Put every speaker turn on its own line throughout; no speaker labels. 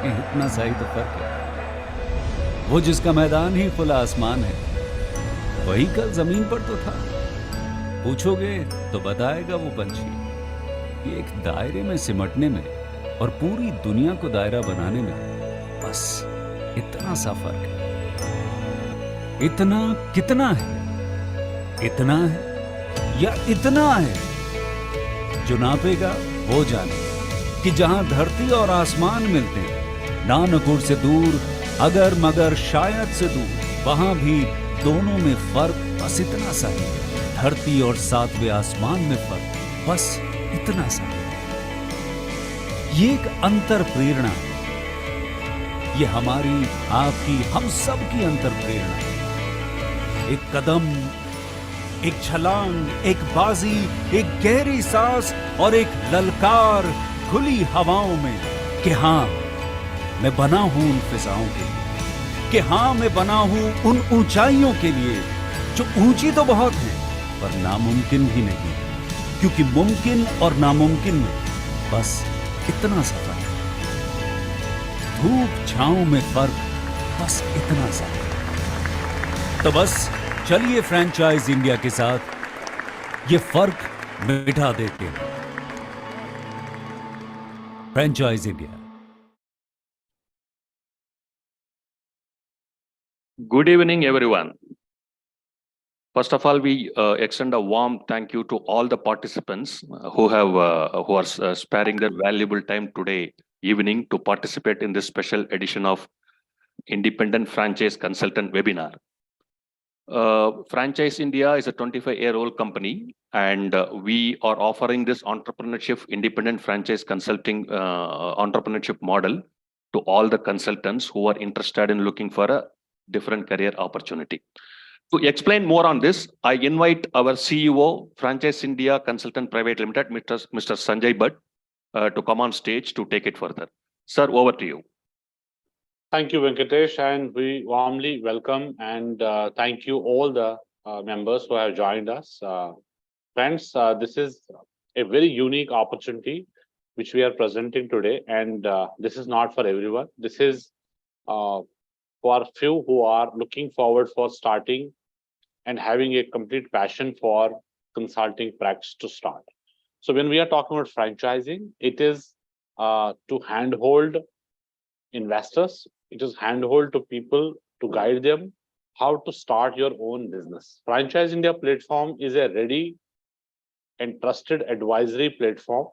इतना सा ही तो फर्क है। वो जिसका मैदान ही खुला आसमान है, वही कल जमीन पर तो था। पूछोगे तो बताएगा वो पंछी। ये एक दायरे में सिमटने में और पूरी दुनिया को दायरा बनाने में बस इतना सा फर्क है। इतना कितना है? इतना है या इतना है? जो नापेगा वो जाने कि जहां धरती और आसमान मिलते हैं, नानकुर से दूर, अगर मगर शायद से दूर, वहां भी दोनों में फर्क बस इतना सा है। धरती और सातवें आसमान में फर्क बस इतना सा है। ये एक अंतर प्रेरणा है। ये हमारी, आपकी, हम सब की अंतर प्रेरणा है। एक कदम, एक छलांग, एक बाजी, एक गहरी सांस और एक ललकार खुली हवाओं में कि हाँ, मैं बना हूं उन फिजाओं के लिए, कि हाँ, मैं बना हूं उन ऊंचाइयों के लिए जो ऊंची तो बहुत है पर नामुमकिन भी नहीं, क्योंकि मुमकिन और नामुमकिन में बस इतना सा फर्क है। धूप छांव में फर्क बस इतना सा है। तो बस चलिए फ्रेंचाइज इंडिया के साथ ये फर्क मिटा देते हैं। Franchise India.
Good evening, everyone. First of all, we extend a warm thank you to all the participants who are sparing their valuable time today evening to participate in this special edition of Independent Franchise Consultant webinar. Franchise India is a 25-year-old company, and we are offering this entrepreneurship independent franchise consulting entrepreneurship model to all the consultants who are interested in looking for a different career opportunity. To explain more on this, I invite our CEO, Franchise India Consultant Private Limited, Mr. Sanjay Bhatt, to come on stage to take it further. Sir, over to you.
Thank you, Venkatesh, and we warmly welcome and thank you all the members who have joined us. Friends, this is a very unique opportunity which we are presenting today, and this is not for everyone. This is for few who are looking forward for starting and having a complete passion for consulting practice to start. So when we are talking about franchising, it is to handhold investors, it is handhold to people to guide them how to start your own business. Franchise India platform is a ready and trusted advisory platform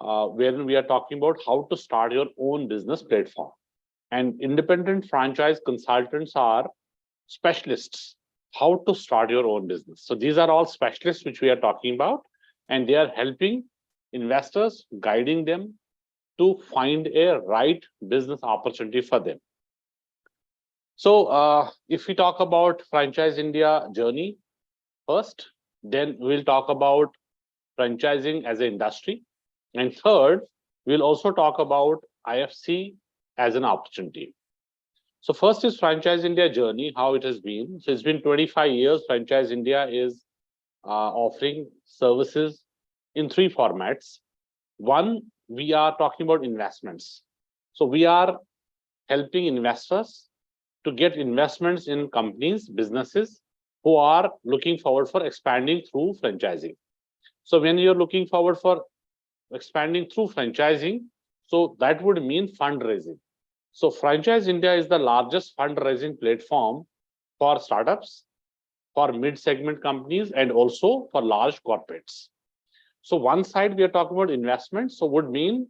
wherein we are talking about how to start your own business platform. And independent franchise consultants are specialists how to start your own business. So these are all specialists which we are talking about, and they are helping investors, guiding them to find a right business opportunity for them. So if we talk about Franchise India journey first, then we'll talk about franchising as an industry. And third, we'll also talk about IFC as an opportunity. So first is Franchise India journey, how it has been. So it's been 25 years. Franchise India is offering services in three formats. One, we are talking about investments. So we are helping investors to get investments in companies, businesses who are looking forward for expanding through franchising. So when you're looking forward for expanding through franchising, so that would mean fundraising. So Franchise India is the largest fundraising platform for startups, for mid-segment companies, and also for large corporates. So one side we are talking about investment, so would mean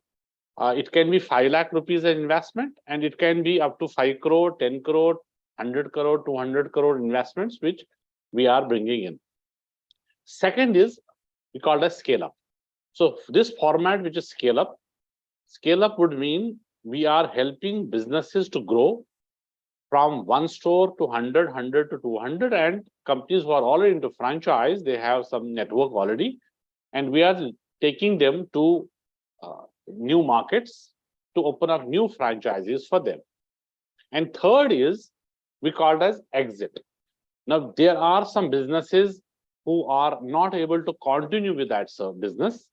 it can be 5 lakh rupees an investment, and it can be up to 5 crore, 10 crore, 100 crore, 200 crore investments, which we are bringing in. Second is we call it a scale up. So this format, which is scale up would mean we are helping businesses to grow from 1 store to 100, 100 to 200, and companies who are already into franchise, they have some network already, and we are taking them to new markets to open up new franchises for them. And third is we call it as exit. Now there are some businesses who are not able to continue with that business,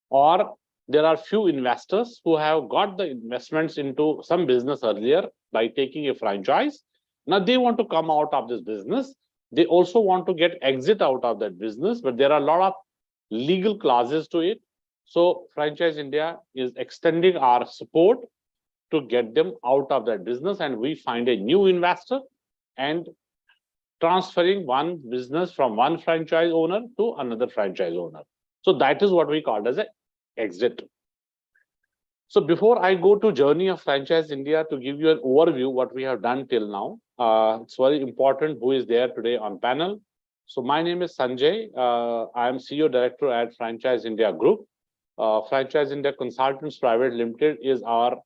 or there are few investors who have got the investments into some business earlier by taking a franchise. Now they want to come out of this business. They also want to get exit out of that business, but there are a lot of legal clauses to it. So Franchise India is extending our support to get them out of that business, and we find a new investor and transferring one business from one franchise owner to another franchise owner. So that is what we call as an exit. So before I go to journey of Franchise India, to give you an overview what we have done till now, it's very important who is there today on panel. So my name is Sanjay. I am CEO Director at Franchise India Group. Franchise India Consultants Private Limited is our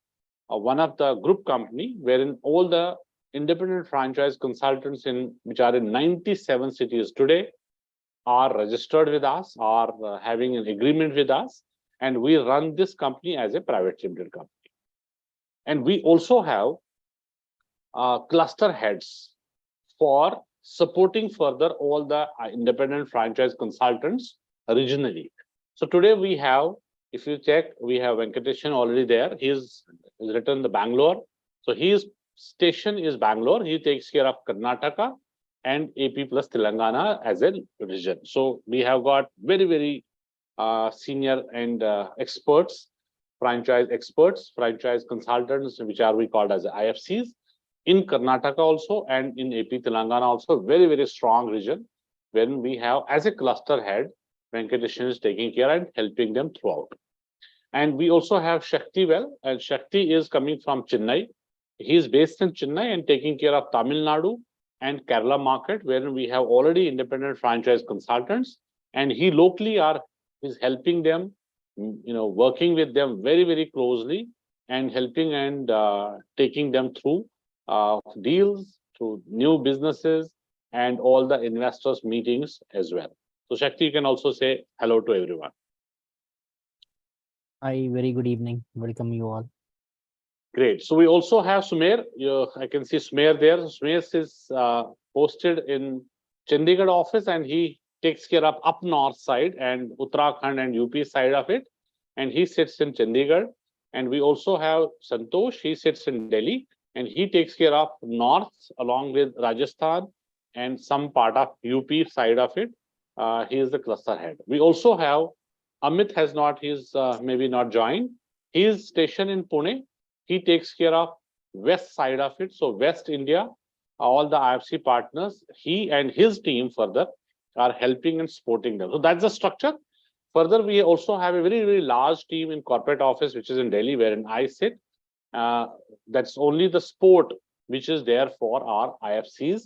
one of the group company wherein all the independent franchise consultants which are in 97 cities today are registered with us, are having an agreement with us, and we run this company as a private limited company. And we also have cluster heads for supporting further all the independent franchise consultants regionally. So today we have, if you check, we have Venkateshan already there. He's written the Bangalore. So his station is Bangalore. He takes care of Karnataka and AP plus Telangana as a region. So we have got very, very senior and experts, franchise consultants, which are we called as IFCs in Karnataka also, and in AP Telangana also, very, very strong region when we have as a cluster head, Venkateshan is taking care and helping them throughout. And we also have Shakti and Shakti is coming from Chennai. He is based in Chennai and taking care of Tamil Nadu and Kerala market, where we have already independent franchise consultants, and he locally is helping them, working with them very, very closely and helping and taking them through deals, through new businesses and all the investors meetings as well. So Shakti, you can also say hello to everyone.
Hi, very good evening. Welcome you all.
Great. So we also have Sumer. I can see Sumer there. Sumer is posted in Chandigarh office, and he takes care of up north side and Uttarakhand and UP side of it. And he sits in Chandigarh. And we also have Santosh. He sits in Delhi, and he takes care of north along with Rajasthan and some part of UP side of it. He is the cluster head. We also have Amit has not, he's maybe not joined. He is stationed in Pune. He takes care of west side of it. So West India, all the IFC partners, he and his team further are helping and supporting them. So that's the structure. Further, we also have a very, very large team in corporate office, which is in Delhi, wherein I sit. That's only the support which is there for our IFCs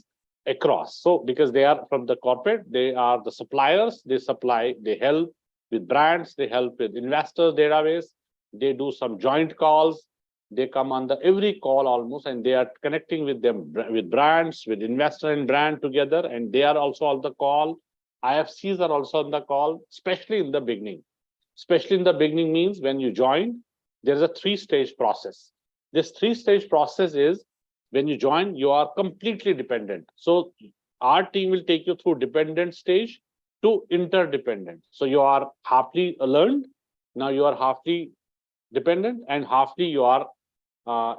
across. So because they are from the corporate, they are the suppliers, they supply, they help with brands, they help with investors database, they do some joint calls, they come on the every call almost, and they are connecting with them with brands, with investor and brand together, and they are also on the call. IFCs are also on the call, especially in the beginning. Especially in the beginning means when you join, there's a 3-stage process. This 3-stage process is when you join, you are completely dependent. So our team will take you through dependent stage to interdependent. So you are halfly learned, now you are halfly dependent, and halfly you are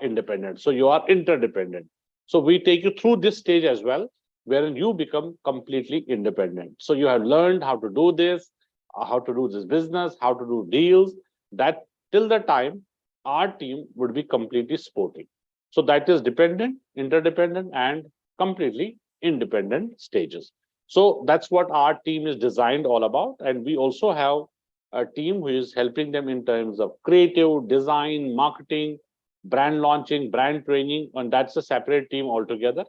independent. So you are interdependent. So we take you through this stage as well, wherein you become completely independent. So you have learned how to do this, how to do this business, how to do deals. That till the time our team would be completely supporting. So that is dependent, interdependent, and completely independent stages. So that's what our team is designed all about. And we also have a team who is helping them in terms of creative, design, marketing, brand launching, brand training, and that's a separate team altogether.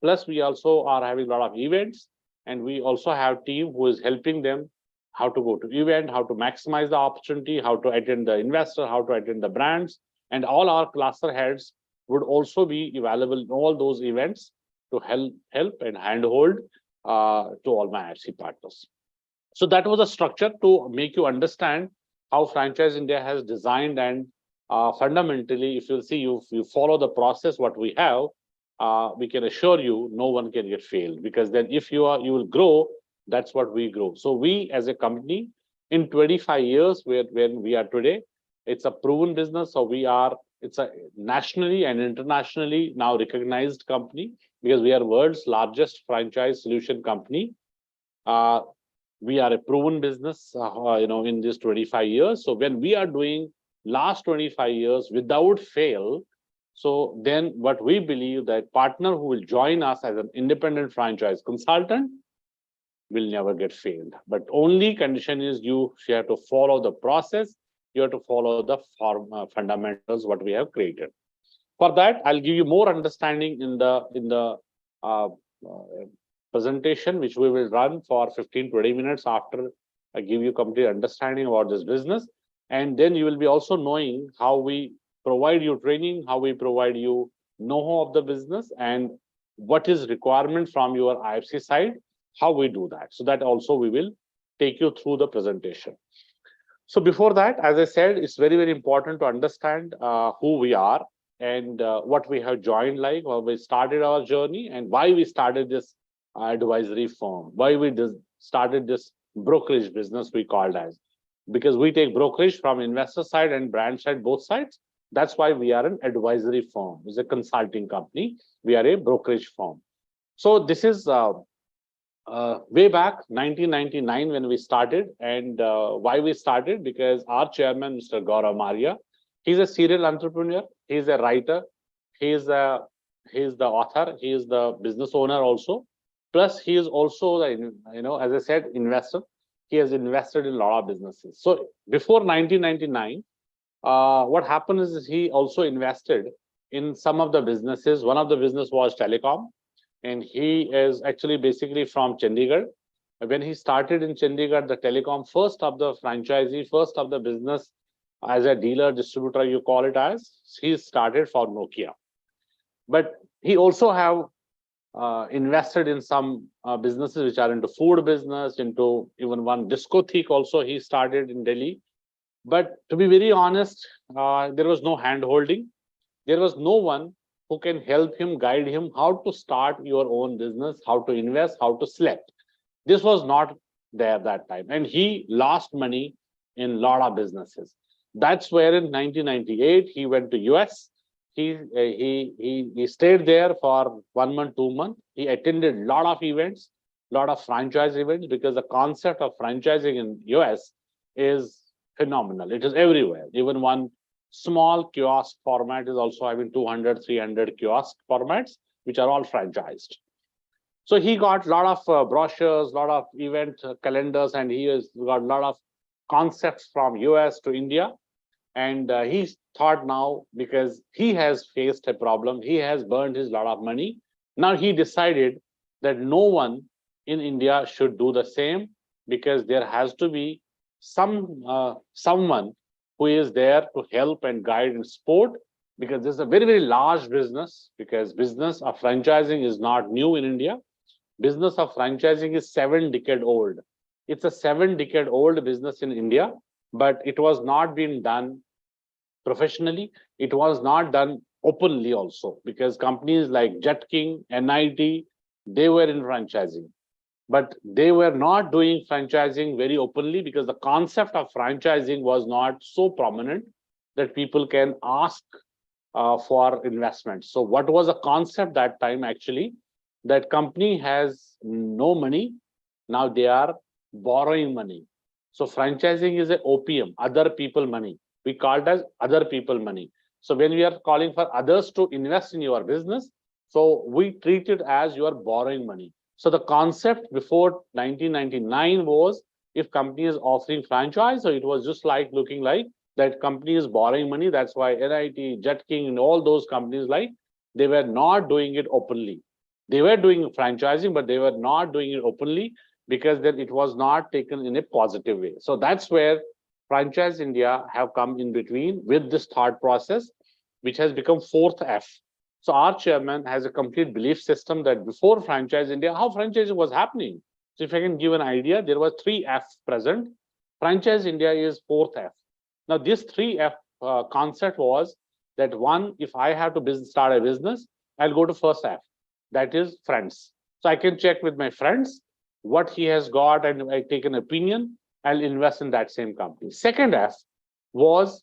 Plus, we also are having a lot of events, and we also have team who is helping them how to go to event, how to maximize the opportunity, how to attend the investor, how to attend the brands, and all our cluster heads would also be available in all those events to help and handhold to all my IFC partners. So that was a structure to make you understand how Franchise India has designed, and fundamentally, if you see, you follow the process what we have, we can assure you no one can get failed, because then if you will grow, that's what we grow. So we as a company in 25 years when we are today, It's a proven business. So it's a nationally and internationally now recognized company because we are world's largest franchise solution company. We are a proven business, in this 25 years. So when we are doing last 25 years without fail, so then what we believe that partner who will join us as an independent franchise consultant will never get failed. But only condition is you have to follow the process. You have to follow the fundamentals what we have created. For that, I'll give you more understanding in the presentation, which we will run for 15-20 minutes after I give you complete understanding about this business. And then you will be also knowing how we provide you training, how we provide you know-how of the business, and what is requirement from your IFC side, how we do that. So that also we will take you through the presentation. So before that, as I said, it's very, very important to understand who we are and what we have joined, like how we started our journey and why we started this advisory firm, why we started this brokerage business we called as, because we take brokerage from investor side and brand side, both sides. That's why we are an advisory firm. It's a consulting company. We are a brokerage firm. So this is way back 1999 when we started, and why we started, because our chairman, Mr. Gaurav Maria, he's a serial entrepreneur, he's a writer, he's the author, he is the business owner also. Plus, he is also the, as I said, investor. He has invested in a lot of businesses. So before 1999, what happened is he also invested in some of the businesses. One of the business was telecom. And he is actually basically from Chandigarh. When he started in Chandigarh, the telecom, first of the franchisee, first of the business as a dealer, distributor, you call it as, he started for Nokia. But he also have invested in some businesses which are into food business, into even one discotheque also he started in Delhi. But to be very honest, there was no hand holding. There was no one who can help him, guide him, how to start your own business, how to invest, how to select. This was not there that time. And he lost money in a lot of businesses. That's where in 1998, he went to US. He stayed there for 1 month, 2 months. He attended a lot of events, a lot of franchise events, because the concept of franchising in US is phenomenal. It is everywhere. Even one small kiosk format is also having 200, 300 kiosk formats, which are all franchised. So he got a lot of brochures, a lot of event calendars, and he has got a lot of concepts from US to India. And he thought now, because he has faced a problem, he has burned his lot of money. Now he decided that no one in India should do the same, because there has to be someone who is there to help and guide and support, because this is a very, very large business, because business of franchising is not new in India. Business of franchising is 7-decade old. It's a 7-decade old business in India, but it was not being done professionally. It was not done openly also, because companies like Jet King, NIT, they were in franchising. But they were not doing franchising very openly, because the concept of franchising was not so prominent that people can ask for investment. So what was the concept that time actually? That company has no money. Now they are borrowing money. So franchising is an OPM, other people money. We call it as other people money. So when we are calling for others to invest in your business, so we treat it as you are borrowing money. So the concept before 1999 was, if company is offering franchise, so it was just like looking like that company is borrowing money. That's why NIT, Jet King, and all those companies, like, they were not doing it openly. They were doing franchising, but they were not doing it openly, because then it was not taken in a positive way. So that's where Franchise India have come in between with this thought process, which has become 4th F. So our chairman has a complete belief system that before Franchise India, how franchising was happening. So if I can give an idea, there were 3 F's present. Franchise India is 4th F. Now this 3 F concept was that, one, if I have to start a business, I'll go to first F, that is friends. So I can check with my friends what he has got, and I take an opinion, I'll invest in that same company. Second F was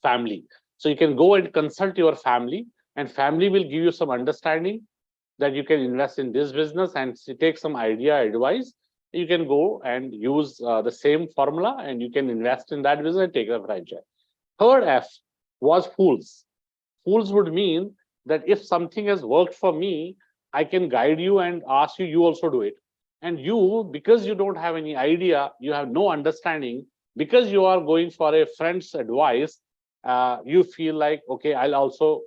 family. So you can go and consult your family, and family will give you some understanding that you can invest in this business and take some idea, advice. You can go and use the same formula, and you can invest in that business and take a franchise. Third F was fools. Fools would mean that if something has worked for me, I can guide you and ask you, you also do it. And you, because you don't have any idea, you have no understanding, because you are going for a friend's advice, you feel like, okay, I'll also,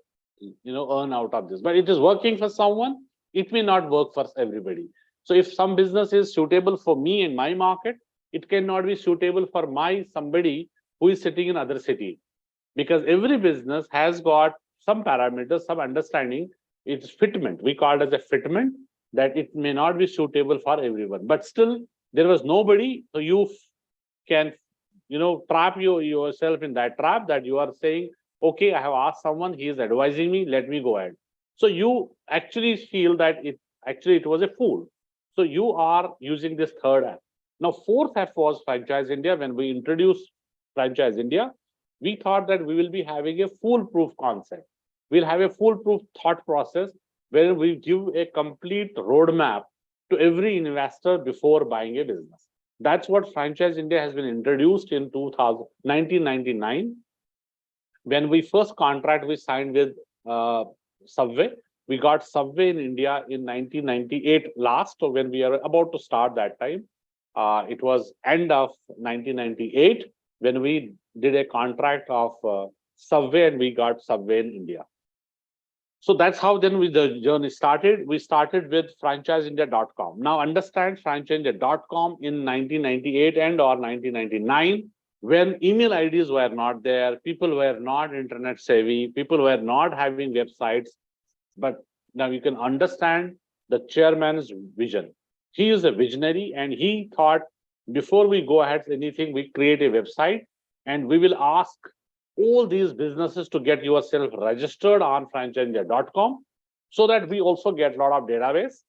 earn out of this. But it is working for someone, it may not work for everybody. So if some business is suitable for me in my market, it cannot be suitable for somebody who is sitting in other city, because every business has got some parameters, some understanding. It's fitment. We call it as a fitment, that it may not be suitable for everyone. But still, there was nobody, so you can, trap yourself in that trap, that you are saying, okay, I have asked someone, he is advising me, let me go ahead. So you actually feel that it was a fool. So you are using this third F. Now, fourth F was Franchise India. When we introduced Franchise India, we thought that we will be having a foolproof concept. We'll have a foolproof thought process where we give a complete roadmap to every investor before buying a business. That's what Franchise India has been introduced in 1999. When we first contract we signed with Subway. We got Subway in India in 1998 last, or when we are about to start that time. It was end of 1998 when we did a contract of Subway, and we got Subway in India. So that's how then the journey started. We started with franchiseindia.com. Now understand, franchiseindia.com in 1998 and or 1999, when email IDs were not there, people were not internet savvy, people were not having websites. But now you can understand the chairman's vision. He is a visionary, and he thought, before we go ahead with anything, we create a website, and we will ask all these businesses to get yourself registered on franchiseindia.com, so that we also get a lot of database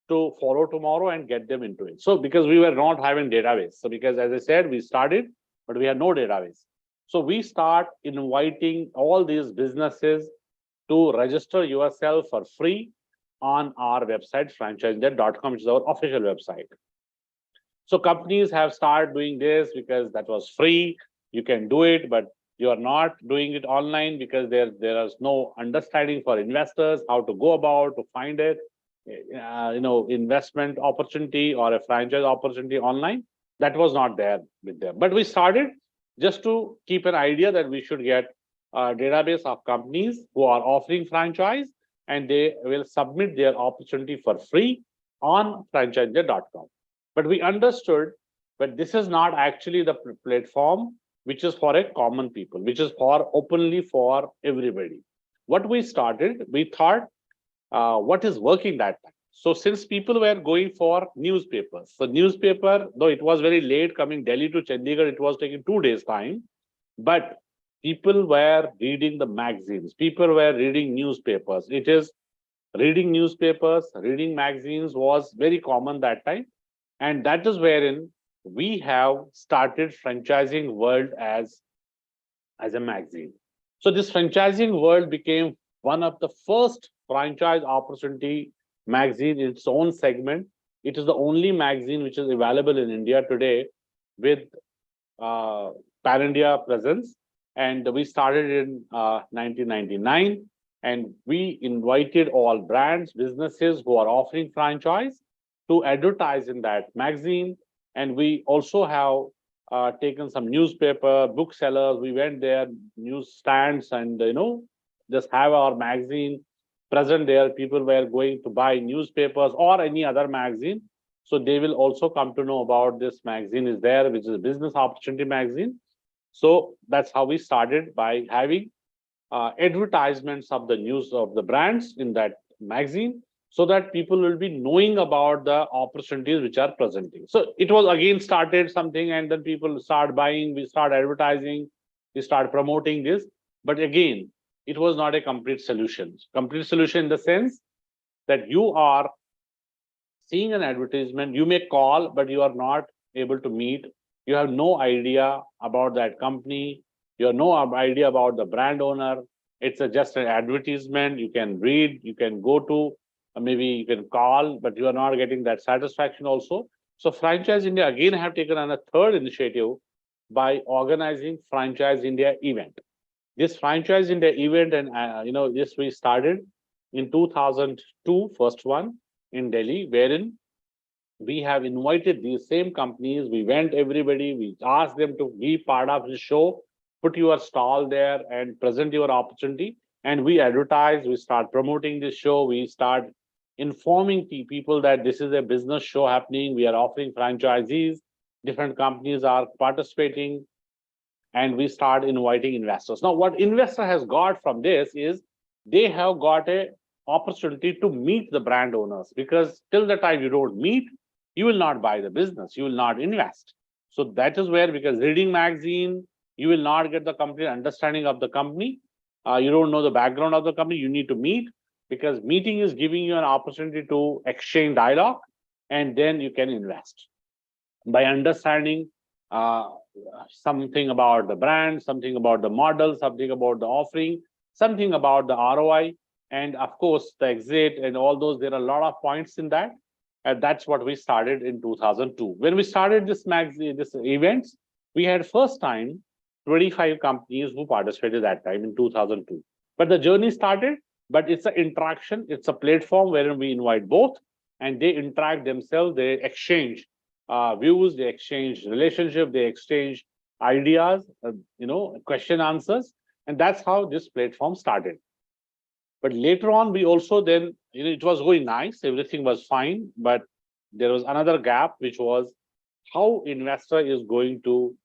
to follow tomorrow and get them into it. So because we were not having database, so because as I said, we started, but we had no database. So we start inviting all these businesses to register yourself for free on our website, franchiseindia.com, which is our official website. So companies have started doing this because that was free. You can do it, but you are not doing it online because there is no understanding for investors how to go about to find it, investment opportunity or a franchise opportunity online. That was not there with them. But we started just to keep an idea that we should get a database of companies who are offering franchise, and they will submit their opportunity for free on franchiseindia.com. But we understood that this is not actually the platform which is for a common people, which is for openly for everybody. What we started, we thought, what is working that time? So since people were going for newspapers, so newspaper, though it was very late coming Delhi to Chandigarh, it was taking 2 days time, but people were reading the magazines, people were reading newspapers. It is reading newspapers, reading magazines was very common that time. And that is wherein we have started Franchising World as a magazine. So this Franchising World became one of the first franchise opportunity magazine in its own segment. It is the only magazine which is available in India today with pan-India presence. And we started in 1999, and we invited all brands, businesses who are offering franchise to advertise in that magazine. And we also have taken some newspaper, booksellers. We went there, news stands, and just have our magazine present there. People were going to buy newspapers or any other magazine, so they will also come to know about this magazine is there, which is a business opportunity magazine. So that's how we started, by having advertisements of the news of the brands in that magazine, so that people will be knowing about the opportunities which are presenting. So it was again started something, and then people start buying, we start advertising, we start promoting this. But again, it was not a complete solution. Complete solution in the sense that you are seeing an advertisement, you may call, but you are not able to meet. You have no idea about that company, You have no idea about the brand owner. It's just an advertisement. You can read, you can go to, maybe you can call, but you are not getting that satisfaction also. So Franchise India again have taken on a third initiative by organizing Franchise India event. This Franchise India event, and this we started in 2002, first one in Delhi, wherein we have invited these same companies. We went everybody, we asked them to be part of the show, put your stall there and present your opportunity. And we advertise, we start promoting this show, we start informing people that this is a business show happening. We are offering franchisees, different companies are participating, and we start inviting investors. Now, what investor has got from this is they have got a opportunity to meet the brand owners, because till the time you don't meet, you will not buy the business, you will not invest. So that is where, because reading magazine, you will not get the complete understanding of the company. You don't know the background of the company, you need to meet, because meeting is giving you an opportunity to exchange dialogue, and then you can invest. By understanding something about the brand, something about the model, something about the offering, something about the ROI, and of course the exit and all those, there are a lot of points in that. And that's what we started in 2002. When we started this magazine, this events, we had first time 25 companies who participated that time in 2002. But the journey started, but it's an interaction, it's a platform wherein we invite both, and they interact themselves, they exchange views, they exchange relationship, they exchange ideas, question answers, and that's how this platform started. But later on, we also then, it was going nice, everything was fine, but there was another gap, which was how investor is going to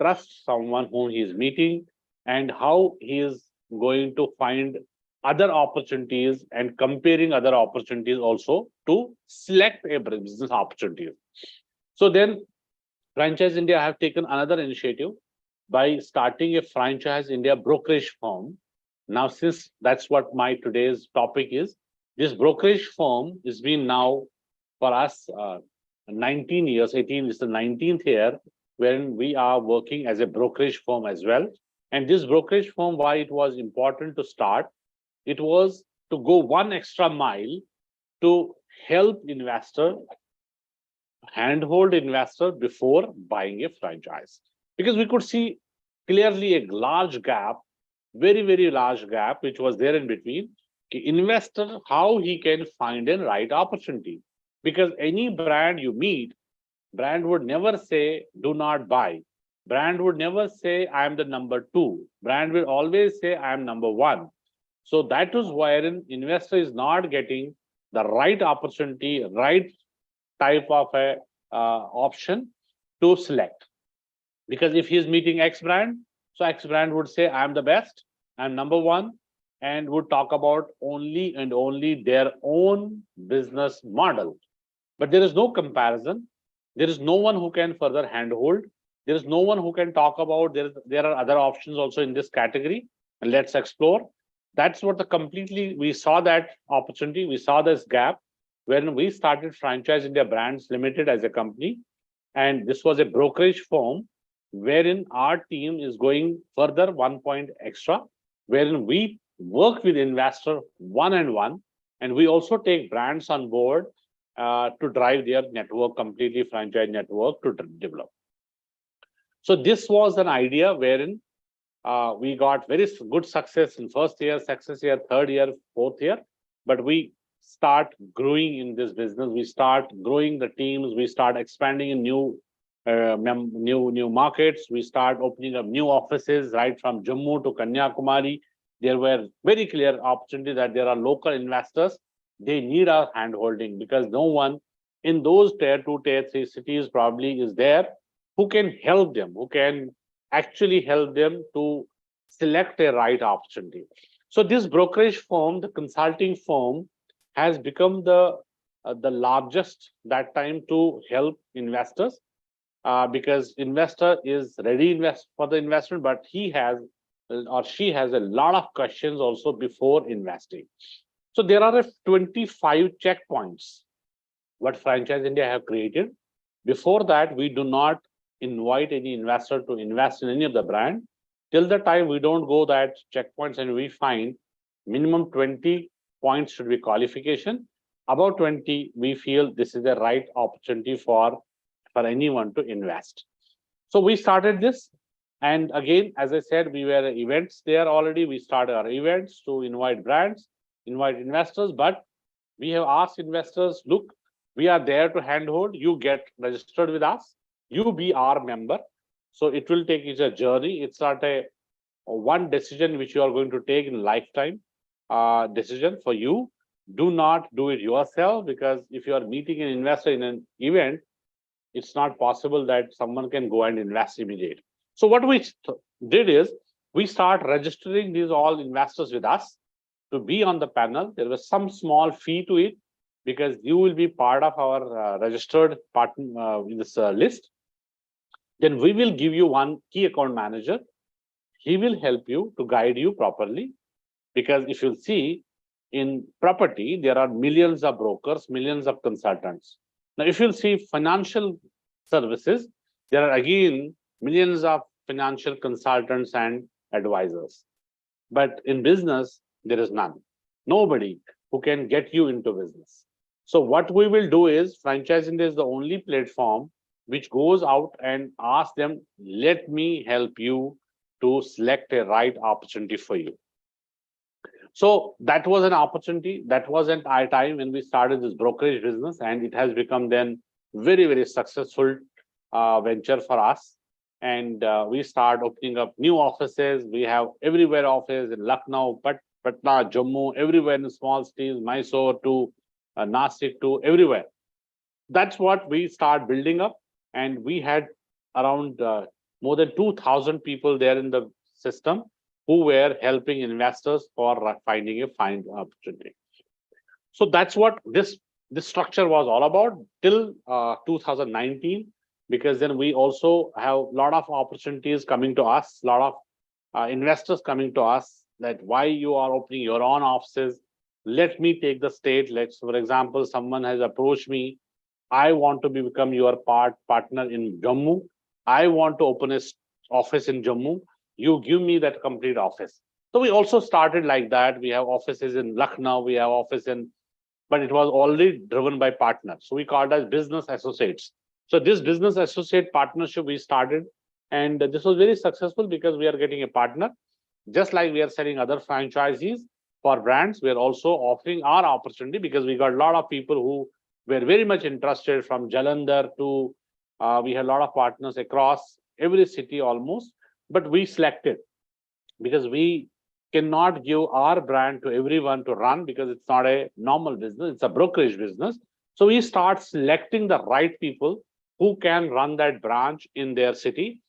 trust someone whom he is meeting, and how he is going to find other opportunities and comparing other opportunities also to select a business opportunity. So then Franchise India have taken another initiative by starting a Franchise India brokerage firm. Now, since that's what my today's topic is, this brokerage firm has been now for us 19 years, 18 is the 19th year, wherein we are working as a brokerage firm as well. And this brokerage firm, why it was important to start, it was to go one extra mile to help investor, handhold investor before buying a franchise. Because we could see clearly a large gap, very, very large gap, which was there in between. Investor, how he can find a right opportunity. Because any brand you meet, brand would never say, do not buy. Brand would never say, I am the number 2. Brand will always say, I am number 1. So that is wherein investor is not getting the right opportunity, right type of a option to select. Because if he is meeting X brand, so X brand would say, I am the best, I'm number 1, and would talk about only and only their own business model. But there is no comparison. There is no one who can further handhold. There is no one who can talk about, there are other options also in this category, and let's explore. That's what we saw that opportunity, we saw this gap when we started Franchise India Brands Limited as a company. And this was a brokerage firm wherein our team is going further 1 point extra, wherein we work with investor one-on-one, and we also take brands on board to drive their network, completely franchise network to develop. So this was an idea wherein we got very good success in first year, success year, third year, fourth year, but we start growing in this business. We start growing the teams. We start expanding in new markets. We start opening up new offices right from Jammu to Kanyakumari. There were very clear opportunity that there are local investors. They need our handholding, because no one in those tier 2, tier 3 cities probably is there who can help them, who can actually help them to select a right opportunity. So this brokerage firm, the consulting firm, has become the largest that time to help investors, because investor is ready for the investment, but he has or she has a lot of questions also before investing. So there are 25 checkpoints what Franchise India have created. Before that, we do not invite any investor to invest in any of the brand. Till the time we don't go that checkpoints and we find minimum 20 points should be qualification. About 20, we feel this is the right opportunity for anyone to invest. So we started this. And again, as I said, we were events there already. We started our events to invite brands, invite investors, but we have asked investors, look, we are there to handhold. You get registered with us. You be our member. So it will take you a journey. It's not a one decision which you are going to take in lifetime decision for you. Do not do it yourself, because if you are meeting an investor in an event, it's not possible that someone can go and invest immediately. So what we did is we start registering these all investors with us to be on the panel. There was some small fee to it because you will be part of our registered partner in this list. Then we will give you one key account manager. He will help you to guide you properly, because if you'll see in property, there are millions of brokers, millions of consultants. Now, if you'll see financial services, there are again millions of financial consultants and advisors. But in business, there is none. Nobody who can get you into business. So what we will do is, Franchise India is the only platform which goes out and asks them, let me help you to select a right opportunity for you. So that was an opportunity. That wasn't our time when we started this brokerage business, and it has become then very, very successful venture for us. And we start opening up new offices. We have everywhere office in Lucknow, Patna, Jammu, everywhere in small cities, Mysore to Nasik to everywhere. That's what we start building up. And we had around more than 2,000 people there in the system who were helping investors for finding a fine opportunity. So that's what this structure was all about till 2019, because then we also have a lot of opportunities coming to us, a lot of investors coming to us, that why you are opening your own offices. Let me take the state. Let's, for example, someone has approached me. I want to become your partner in Jammu. I want to open an office in Jammu. You give me that complete office. So we also started like that. We have offices in Lucknow. We have office in, but it was already driven by partners. So we called as business associates. So this business associate partnership we started, and this was very successful because we are getting a partner. Just like we are selling other franchisees for brands, we are also offering our opportunity, because we got a lot of people who were very much interested from Jalandhar to, we had a lot of partners across every city almost, but we selected because we cannot give our brand to everyone to run, because it's not a normal business, it's a brokerage business. So we start selecting the right people who can run that branch in their city,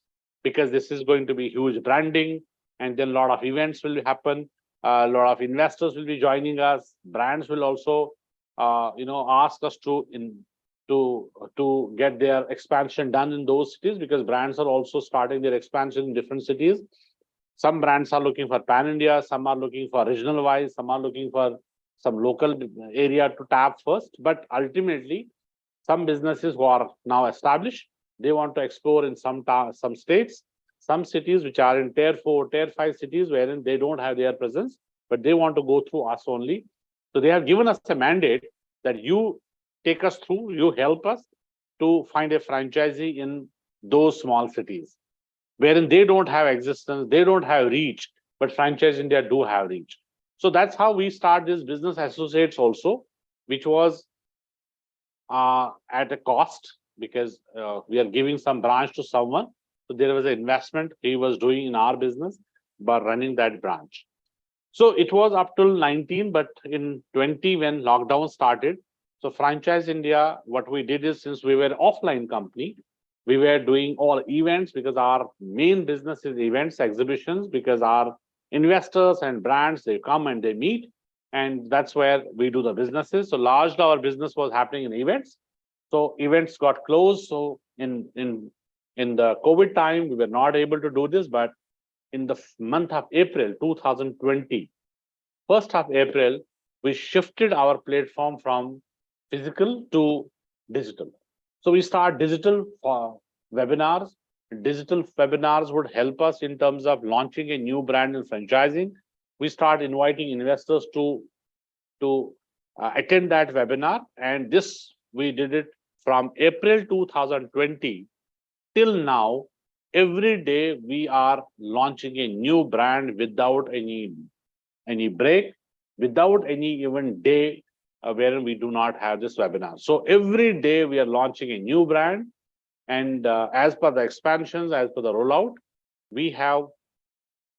because this is going to be huge branding, and then a lot of events will happen. A lot of investors will be joining us. Brands will also, ask us to get their expansion done in those cities, because brands are also starting their expansion in different cities. Some brands are looking for pan-India, some are looking for regional wise, some are looking for some local area to tap first. But ultimately, some businesses who are now established, they want to explore in some states, some cities which are in tier 4, tier 5 cities, wherein they don't have their presence, but they want to go through us only. So they have given us a mandate that you take us through, you help us to find a franchisee in those small cities, wherein they don't have existence, they don't have reach, but Franchise India do have reach. So that's how we start this business associates also, which was at a cost, because we are giving some branch to someone. So there was an investment he was doing in our business by running that branch. So it was up till 19, but in 20, when lockdown started, so Franchise India, what we did is, since we were an offline company, we were doing all events, because our main business is events, exhibitions, because our investors and brands, they come and they meet, and that's where we do the businesses. So largely our business was happening in events. So events got closed. So in the COVID time, we were not able to do this, but in the month of April 2020, first of April, we shifted our platform from physical to digital. So we start digital webinars, digital webinars would help us in terms of launching a new brand and franchising. We start inviting investors to attend that webinar, and this we did it from April 2020 till now. Every day we are launching a new brand without any break, without any even day wherein we do not have this webinar. So every day we are launching a new brand, and as per the expansions, as per the rollout, we have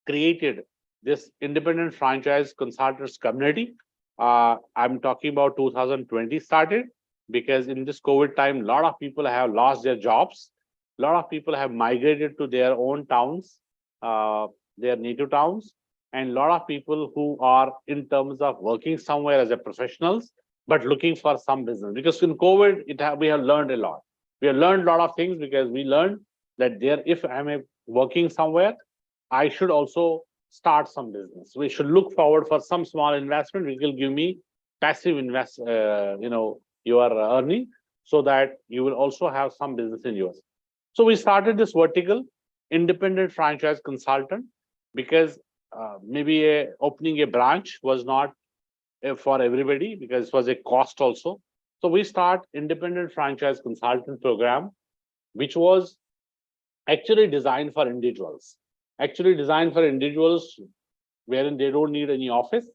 created this independent franchise consultants community. I'm talking about 2020 started, because in this COVID time, a lot of people have lost their jobs. A lot of people have migrated to their own towns, their native towns, and a lot of people who are in terms of working somewhere as a professionals, but looking for some business. Because in COVID, we have learned a lot. We have learned a lot of things, because we learned that if I'm working somewhere, I should also start some business. We should look forward for some small investment which will give me passive you are earning, so that you will also have some business in yours. So we started this vertical, independent franchise consultant, because maybe opening a branch was not for everybody, because it was a cost also. So we start independent franchise consultant program, which was actually designed for individuals. Wherein they don't need any office,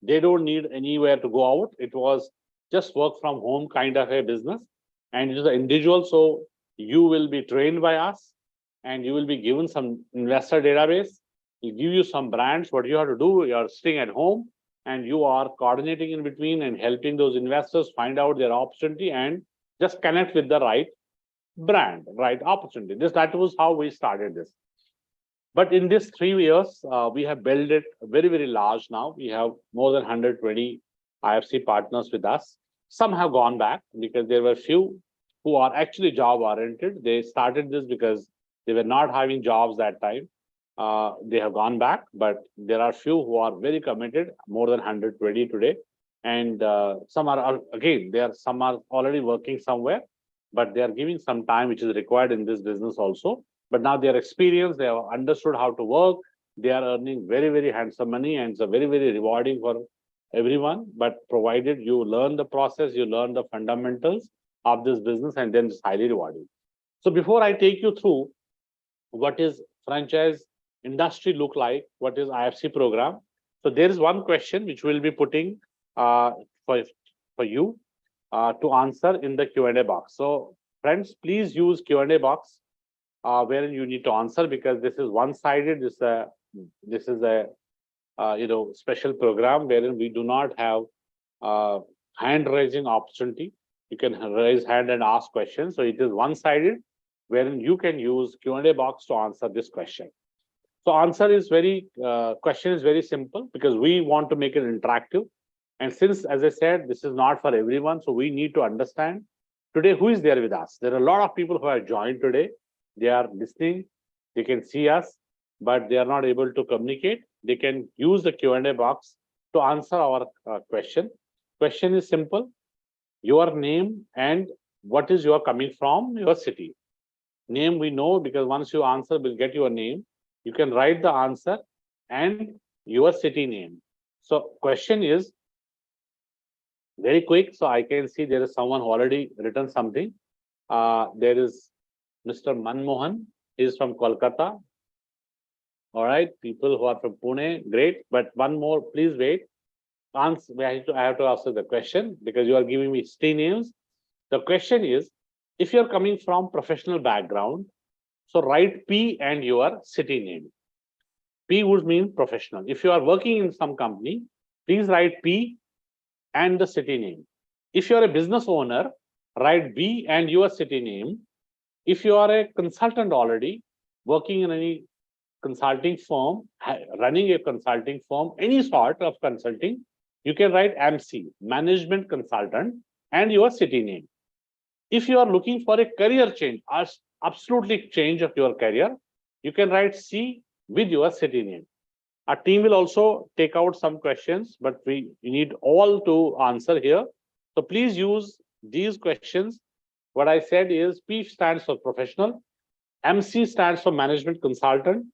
they don't need anywhere to go out. It was just work from home kind of a business, and it is an individual. So you will be trained by us, and you will be given some investor database. We'll give you some brands. What you have to do, you are sitting at home, and you are coordinating in between and helping those investors find out their opportunity and just connect with the right brand, right opportunity. That was how we started this. But in these 3 years, we have built it very, very large now. We have more than 120 IFC partners with us. Some have gone back, because there were few who are actually job oriented. They started this because they were not having jobs that time. They have gone back, but there are few who are very committed, more than 120 today. And some are already working somewhere, but they are giving some time which is required in this business also. But now they are experienced, they have understood how to work, they are earning very, very handsome money, and it's a very, very rewarding for everyone. But provided you learn the process, you learn the fundamentals of this business, and then it's highly rewarding. So before I take you through what is franchise industry look like, what is IFC program, so there is one question which we'll be putting for you to answer in the Q&A box. So friends, please use Q&A box wherein you need to answer, because this is one-sided. This is a special program wherein we do not have hand raising opportunity. You can raise hand and ask questions. So it is one-sided, wherein you can use Q&A box to answer this question. So question is very simple, because we want to make it interactive. And since, as I said, this is not for everyone, so we need to understand today who is there with us. There are a lot of people who have joined today. They are listening, they can see us, but they are not able to communicate. They can use the Q&A box to answer our question. Question is simple: your name and what is your coming from, your city. Name we know, because once you answer, we'll get your name. You can write the answer and your city name. So question is very quick. So I can see there is someone who already written something. There is Mr. Manmohan, he is from Kolkata. All right, people who are from Pune, great. But one more, please wait. I have to answer the question, because you are giving me city names. The question is, if you're coming from professional background, so write P and your city name. P would mean professional. If you are working in some company, please write P and the city name. If you are a business owner, write B and your city name. If you are a consultant already, working in any consulting firm, running a consulting firm, any sort of consulting, you can write MC, management consultant, and your city name. If you are looking for a career change, absolutely change of your career, you can write C with your city name. Our team will also take out some questions, but we need all to answer here. So please use these questions. What I said is P stands for professional, MC stands for management consultant.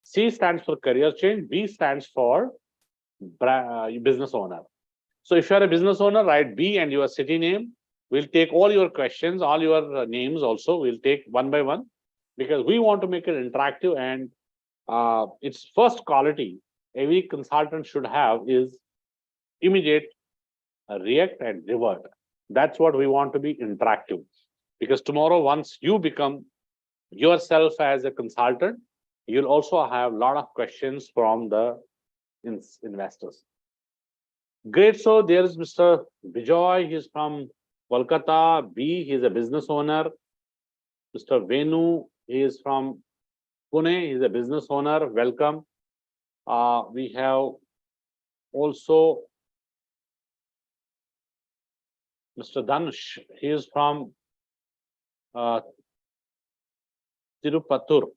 C stands for career change. B stands for business owner. So if you are a business owner, write B and your city name. We'll take all your questions, all your names also. We'll take one by one because we want to make it interactive, and its first quality every consultant should have is immediate react and revert. That's what we want to be interactive, because tomorrow once you become yourself as a consultant, you'll also have a lot of questions from the investors. Great. So there's Mr. Bijoy. He's from Kolkata. B, he's a business owner. Mr. Venu, he is from Pune. He's a business owner. Welcome. We have also Mr. Dhanush. He is from Tirupatur.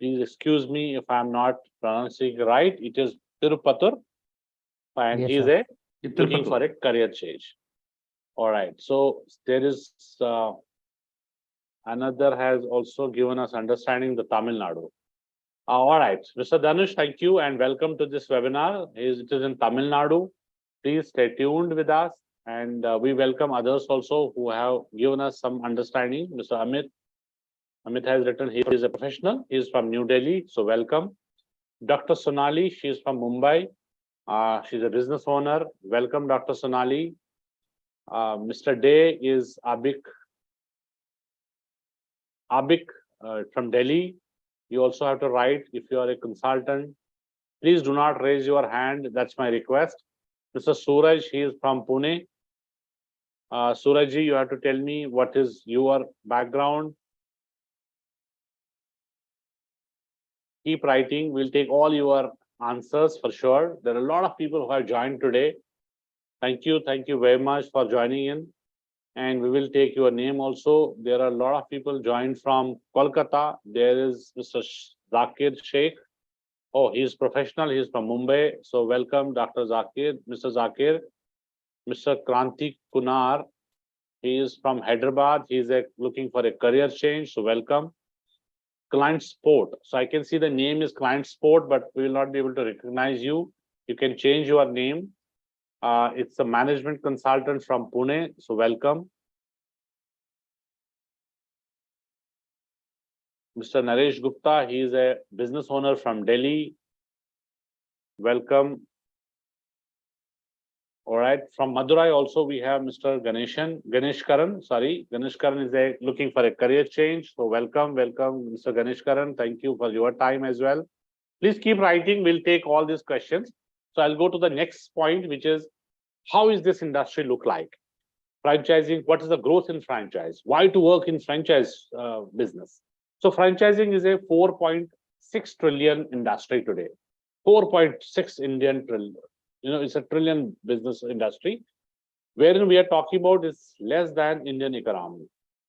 Please excuse me if I'm not pronouncing right. It is Tirupatur, and
Yes,
he's
sir.
looking for a career change. All right. So there is another has also given us understanding the Tamil Nadu. All right, Mr. Dhanush, thank you and welcome to this webinar. It is in Tamil Nadu. Please stay tuned with us, and we welcome others also who have given us some understanding. Mr. Amit. Amit has written he is a professional. He is from New Delhi, so welcome. Dr. Sonali, she is from Mumbai. She's a business owner. Welcome, Dr. Sonali. Mr. Day is Abik from Delhi. You also have to write if you are a consultant. Please do not raise your hand. That's my request. Mr. Suraj, he is from Pune. Surajji, you have to tell me what is your background. Keep writing. We'll take all your answers for sure. There are a lot of people who have joined today. Thank you. Thank you very much for joining in. And we will take your name also. There are a lot of people joined from Kolkata. There is Mr. Zakir Sheikh. Oh, he's professional. He's from Mumbai. So welcome, Dr. Zakir, Mr. Zakir. Mr. Kranti Kunar. He is from Hyderabad. He's looking for a career change. So welcome. Client Sport. So I can see the name is Client Sport, but we will not be able to recognize you. You can change your name. It's a management consultant from Pune. So welcome. Mr. Naresh Gupta, he is a business owner from Delhi. Welcome. All right. From Madurai also we have Mr. Ganesh Karan. Ganesh Karan is looking for a career change. So welcome, Mr. Ganesh Karan. Thank you for your time as well. Please keep writing. We'll take all these questions. So I'll go to the next point, which is how is this industry look like? Franchising, what is the growth in franchise? Why to work in franchise business? So franchising is a 4.6 trillion industry today. 4.6 Indian trillion. It's a trillion business industry, wherein we are talking about is less than Indian economy.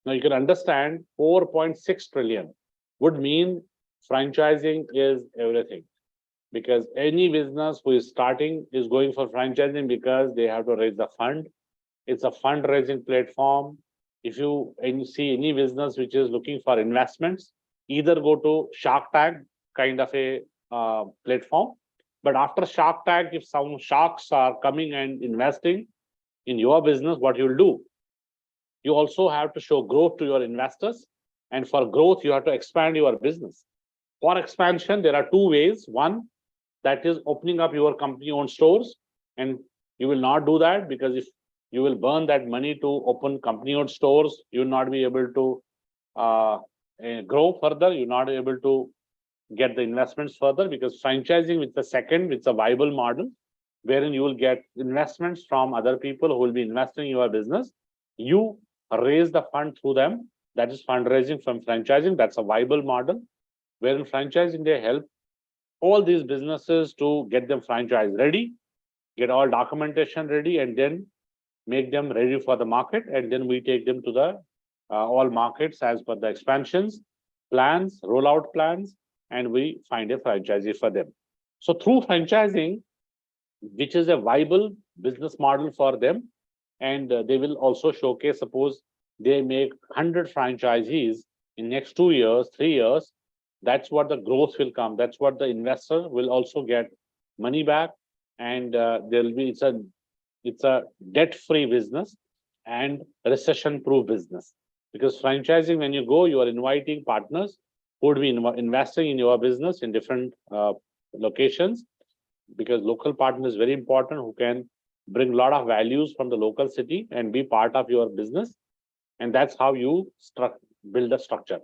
Now you can understand 4.6 trillion would mean franchising is everything, because any business who is starting is going for franchising because they have to raise the fund. It's a fundraising platform. If you see any business which is looking for investments, either go to Shark Tank kind of a platform. But after Shark Tank, if some sharks are coming and investing in your business, what you'll do? You also have to show growth to your investors. And for growth, you have to expand your business. For expansion, there are two ways. One, that is opening up your company-owned stores. And you will not do that because if you will burn that money to open company-owned stores, you will not be able to grow further. You're not able to get the investments further, because franchising with the second, it's a viable model wherein you will get investments from other people who will be investing in your business. You raise the fund through them. That is fundraising from franchising. That's a viable model wherein franchising, they help all these businesses to get them franchise ready, get all documentation ready, and then make them ready for the market. And then we take them to the all markets as per the expansions plans, rollout plans, and we find a franchisee for them. So through franchising, which is a viable business model for them, and they will also showcase, suppose they make 100 franchisees, in next 2 years, 3 years, that's what the growth will come. That's what the investor will also get money back, and there'll be it's a debt-free business and recession-proof business. Because franchising, when you go, you are inviting partners who would be investing in your business in different locations, because local partner is very important, who can bring a lot of values from the local city and be part of your business. And that's how you build a structure.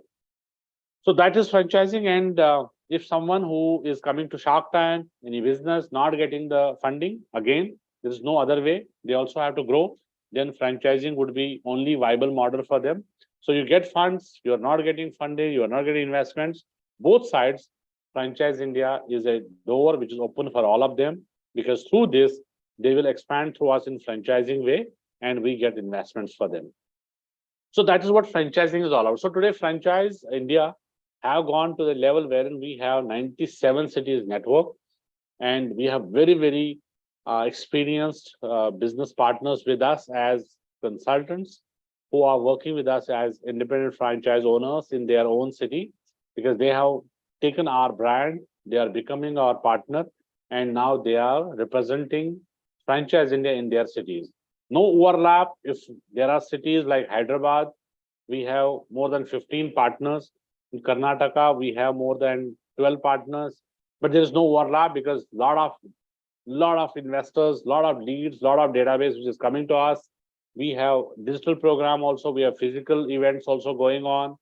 So that is franchising. And if someone who is coming to Shark Tank, any business not getting the funding, again, there is no other way. They also have to grow. Then franchising would be only viable model for them. So you get funds, you're not getting funding, you're not getting investments. Both sides, Franchise India is a door which is open for all of them, because through this, they will expand through us in franchising way, and we get investments for them. So that is what franchising is all about. So today, Franchise India have gone to the level wherein we have 97 cities network, and we have very, very experienced business partners with us as consultants, who are working with us as independent franchise owners in their own city, because they have taken our brand, they are becoming our partner, and now they are representing Franchise India in their cities. No overlap. If there are cities like Hyderabad, we have more than 15 partners. In Karnataka, we have more than 12 partners, but there is no overlap, because lot of investors, lot of leads, lot of database which is coming to us. We have digital program also, we have physical events also going on.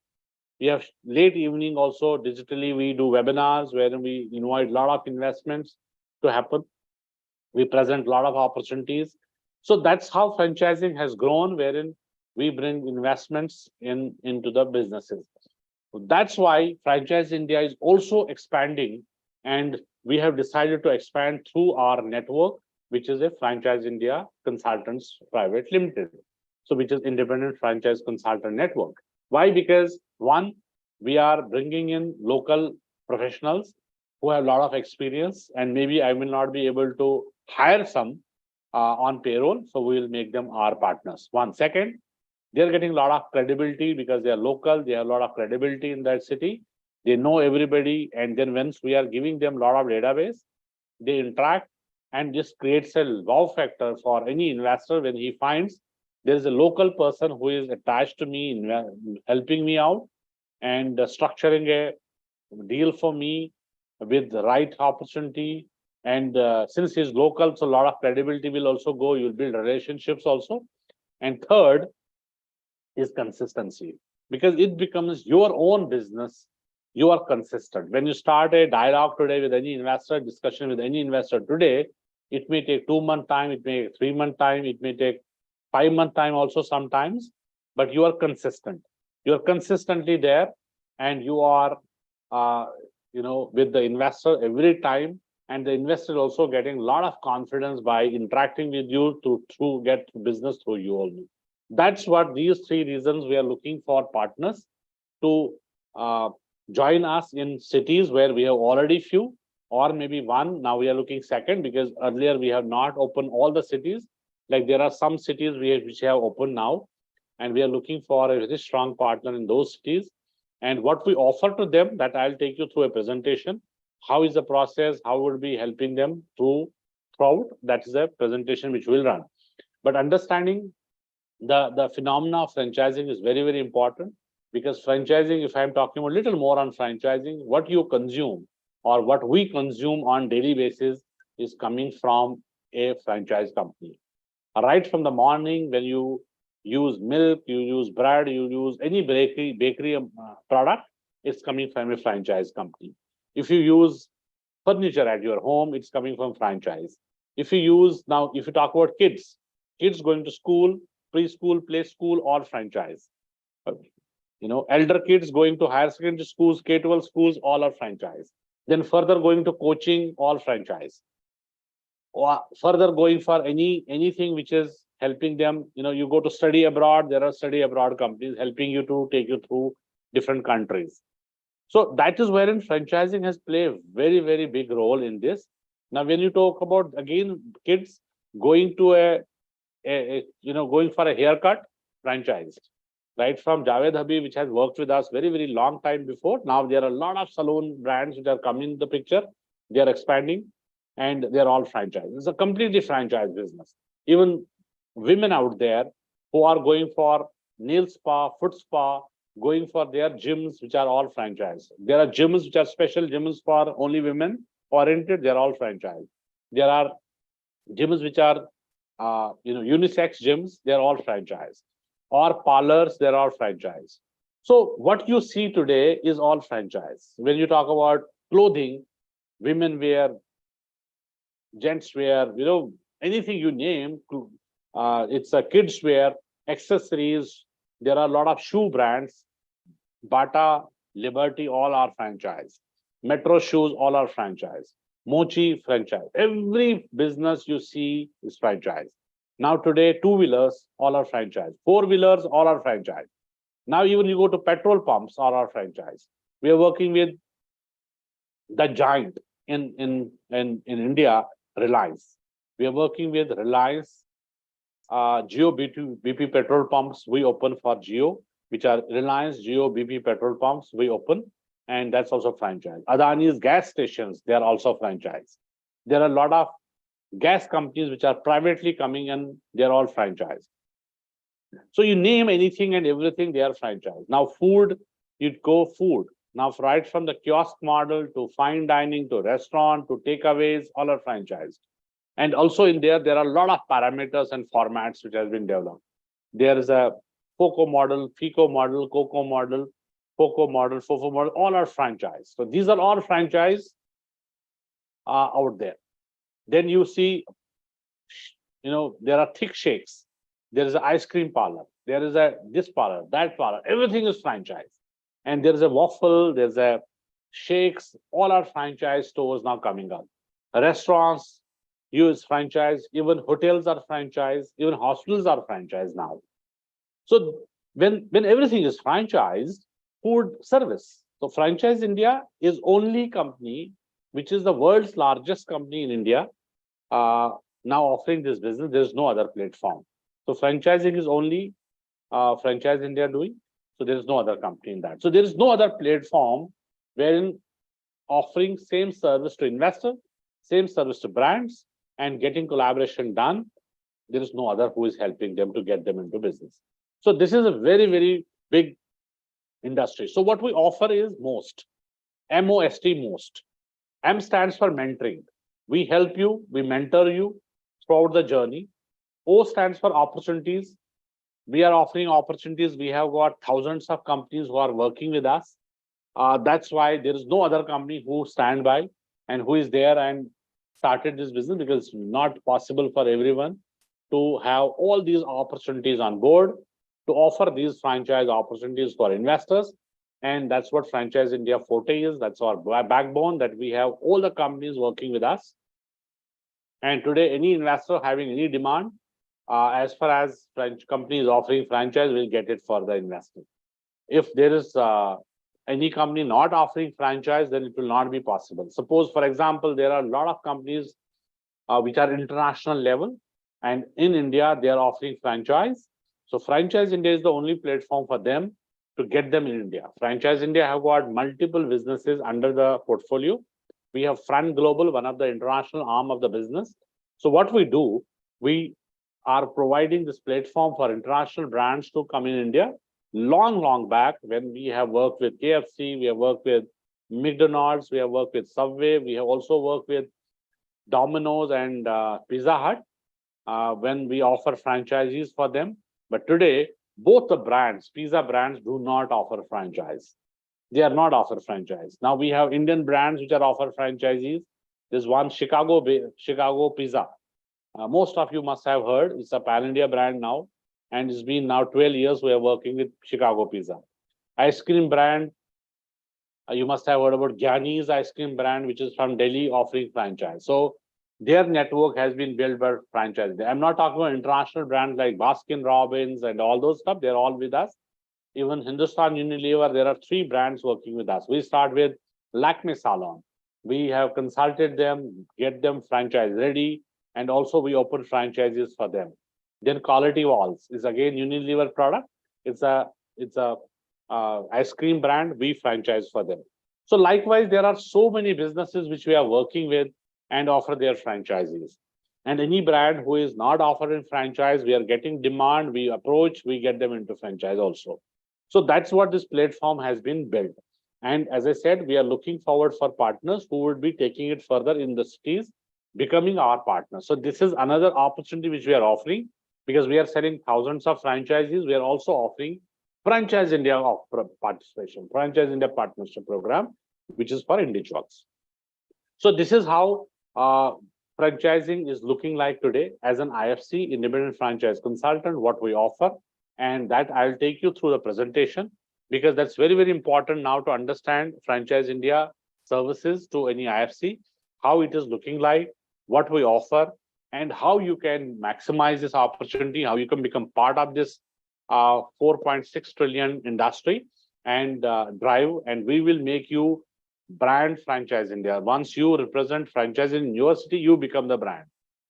We have late evening also digitally, we do webinars where we invite a lot of investments to happen. We present a lot of opportunities. So that's how franchising has grown, wherein we bring investments into the businesses. So that's why Franchise India is also expanding, and we have decided to expand through our network, which is a Franchise India Consultants Private Limited. So which is independent franchise consultant network. Why? Because one, we are bringing in local professionals who have a lot of experience, and maybe I will not be able to hire some on payroll, so we will make them our partners. One. Second, they're getting a lot of credibility because they are local, they have a lot of credibility in that city, they know everybody, and then once we are giving them a lot of database, they interact, and this creates a wow factor for any investor when he finds there is a local person who is attached to me, helping me out, and structuring a deal for me with the right opportunity. And since he's local, so a lot of credibility will also go. You'll build relationships also. And third is consistency, because it becomes your own business. You are consistent. When you start a dialogue today with any investor, discussion with any investor today, it may take 2-month time, it may take 3-month time, it may take 5-month time also sometimes, but you are consistent. You are consistently there, and you are, with the investor every time, and the investor also getting a lot of confidence by interacting with you to get business through you only. That's what these 3 reasons we are looking for partners to join us in cities where we have already few, or maybe one. Now we are looking second, because earlier we have not opened all the cities. Like there are some cities which have opened now, and we are looking for a very strong partner in those cities. And what we offer to them, that I'll take you through a presentation. How is the process? How would be helping them throughout? That is a presentation which we'll run. But understanding the phenomena of franchising is very, very important, because franchising, if I'm talking a little more on franchising, what you consume or what we consume on daily basis is coming from a franchise company. Right from the morning, when you use milk, you use bread, you use any bakery product, it's coming from a franchise company. If you use furniture at your home, it's coming from franchise. If you talk about kids going to school, preschool, play school, or franchise. Elder kids going to higher secondary schools, K-12 schools, all are franchise. Then further going to coaching, all franchise. Or further going for anything which is helping them, you go to study abroad, there are study abroad companies helping you to take you through different countries. So that is wherein franchising has played a very, very big role in this. Now, when you talk about, again, kids going to going for a haircut, franchise. right from Javed Habib, which has worked with us very, very long time before. Now there are a lot of salon brands which are coming in the picture. They are expanding and they're all franchise. It's a completely franchise business. Even women out there who are going for nail spa, foot spa, going for their gyms, which are all franchise. There are gyms which are special gyms for only women oriented. They're all franchise. There are gyms which are unisex gyms. They're all franchise. Or parlors, they're all franchise. So what you see today is all franchise. When you talk about clothing, women wear, gents wear, anything you name, it's a kids wear, accessories. There are a lot of shoe brands. Bata, Liberty, all are franchise. Metro shoes, all are franchise. Mochi, franchise. Every business you see is franchise. Now today, two-wheelers, all are franchise. Four-wheelers, all are franchise. Now even you go to petrol pumps, all are franchise. We are working with the giant in India, Reliance. We are working with Reliance, Jio BP petrol pumps we open for Jio, which are Reliance, Jio, BP petrol pumps we open, and that's also franchise. Adani's gas stations, they are also franchise. There are a lot of gas companies which are privately coming in, they're all franchise. So you name anything and everything, they are franchise. Now food, you'd go food. Now right from the kiosk model to fine dining to restaurant to takeaways, all are franchised. And also in there are a lot of parameters and formats which has been developed. There is a FOCO model, FICO model, COCO model, FOCO model, FOFO model, all are franchise. So these are all franchise out there. Then you see, there are thick shakes. There is an ice cream parlor. There is a this parlor, that parlor. Everything is franchise. And there is a waffle. There's a shakes. All are franchise stores now coming up. Restaurants use franchise. Even hotels are franchise. Even hospitals are franchise now. So when everything is franchised, food service. So Franchise India is only company which is the world's largest company in India now offering this business. There's no other platform. So franchising is only Franchise India doing. So there is no other company in that. So there is no other platform wherein offering same service to investor, same service to brands, and getting collaboration done. There is no other who is helping them to get them into business. So this is a very, very big industry. So what we offer is most, MOST, most. M stands for mentoring. We help you, we mentor you throughout the journey. O stands for opportunities. We are offering opportunities. We have got thousands of companies who are working with us. That's why there is no other company who stand by and who is there and started this business, because it's not possible for everyone to have all these opportunities on board to offer these franchise opportunities for investors. And that's what Franchise India forte is. That's our backbone, that we have all the companies working with us. And today, any investor having any demand, as far as French companies offering franchise, will get it for the investor. If there is any company not offering franchise, then it will not be possible. Suppose, for example, there are a lot of companies which are international level, and in India, they are offering franchise. So Franchise India is the only platform for them to get them in India. Franchise India have got multiple businesses under the portfolio. We have Front Global, one of the international arm of the business. So what we do, we are providing this platform for international brands to come in India. Long back, when we have worked with KFC, we have worked with McDonald's, we have worked with Subway, we have also worked with Domino's and Pizza Hut when we offer franchises for them. But today, both the brands, pizza brands, do not offer franchise. They are not offer franchise. Now we have Indian brands which are offer franchises. There's one Chicago Pizza. Most of you must have heard. It's a pan-India brand now, and it's been now 12 years we are working with Chicago Pizza. Ice cream brand, you must have heard about Gyani's ice cream brand, which is from Delhi, offering franchise. So their network has been built by franchise. I'm not talking about international brands like Baskin Robbins and all those stuff. They're all with us. Even Hindustan Unilever, there are 3 brands working with us. We start with Lakme Salon. We have consulted them, get them franchise ready, and also we open franchises for them. Then Quality Walls is again Unilever product. It's a it's a ice cream brand, we franchise for them. So likewise, there are so many businesses which we are working with and offer their franchises. And any brand who is not offering franchise, we are getting demand, we approach, we get them into franchise also. So that's what this platform has been built. And as I said, we are looking forward for partners who would be taking it further in the cities, becoming our partners. So this is another opportunity which we are offering, because we are selling thousands of franchises. We are also offering Franchise India participation, Franchise India partnership program, which is for individuals. So this is how franchising is looking like today as an IFC, independent franchise consultant, what we offer. And that I'll take you through the presentation, because that's very, very important now to understand Franchise India services to any IFC, how it is looking like, what we offer, and how you can maximize this opportunity, how you can become part of this 4.6 trillion industry and drive, and we will make you brand Franchise India. Once you represent franchise in your city, you become the brand.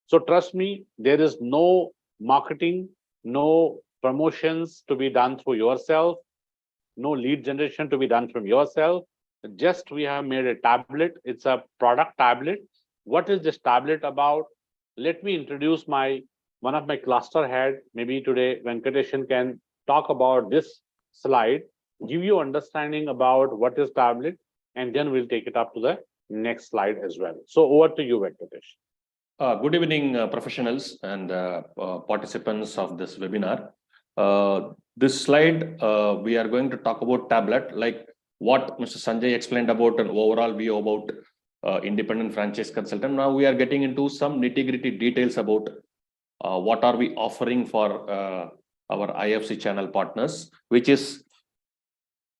So trust me, there is no marketing, no promotions to be done through yourself, no lead generation to be done from yourself. Just we have made a tablet. It's a product tablet. What is this tablet about? Let me introduce one of my cluster head. Maybe today Venkateshan can talk about this slide, give you understanding about what is tablet, and then we'll take it up to the next slide as well. So over to you, Venkatesh.
Good evening, professionals and participants of this webinar. This slide, we are going to talk about tablet, like what Mr. Sanjay explained about an overall view about independent franchise consultant. Now we are getting into some nitty-gritty details about what are we offering for our IFC channel partners, which is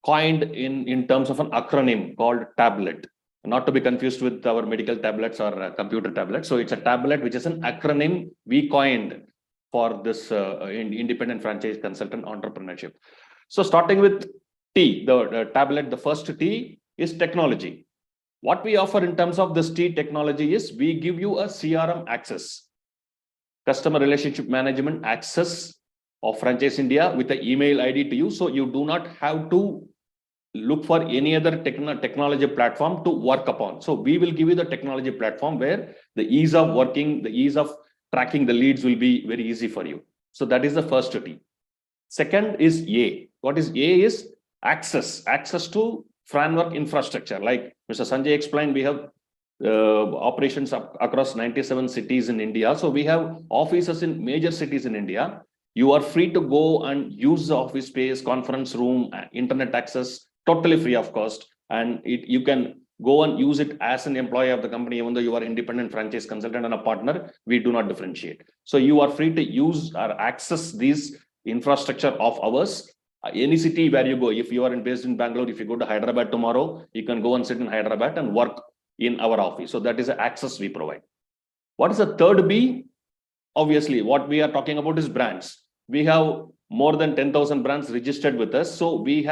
coined in terms of an acronym called tablet, not to be confused with our medical tablets or computer tablets. So it's a tablet, which is an acronym we coined for this independent franchise consultant entrepreneurship. So starting with T, the tablet, the first T is technology. What we offer in terms of this T technology is we give you a CRM access, customer relationship management access of Franchise India with the email ID to you. So you do not have to look for any other technology platform to work upon. So we will give you the technology platform where the ease of working, the ease of tracking the leads will be very easy for you. So that is the first T. Second is A. What is A is access to framework infrastructure. Like Mr. Sanjay explained, we have operations across 97 cities in India. So we have offices in major cities in India. You are free to go and use the office space, conference room, internet access, totally free of cost. And you can go and use it as an employee of the company, even though you are independent franchise consultant and a partner, we do not differentiate. So you are free to use or access these infrastructure of ours. Any city where you go, if you are based in Bangalore, if you go to Hyderabad tomorrow, you can go and sit in Hyderabad and work in our office. So that is the access we provide. What is the third B? Obviously, what we are talking about is brands. We have more than 10,000 brands registered with us. So we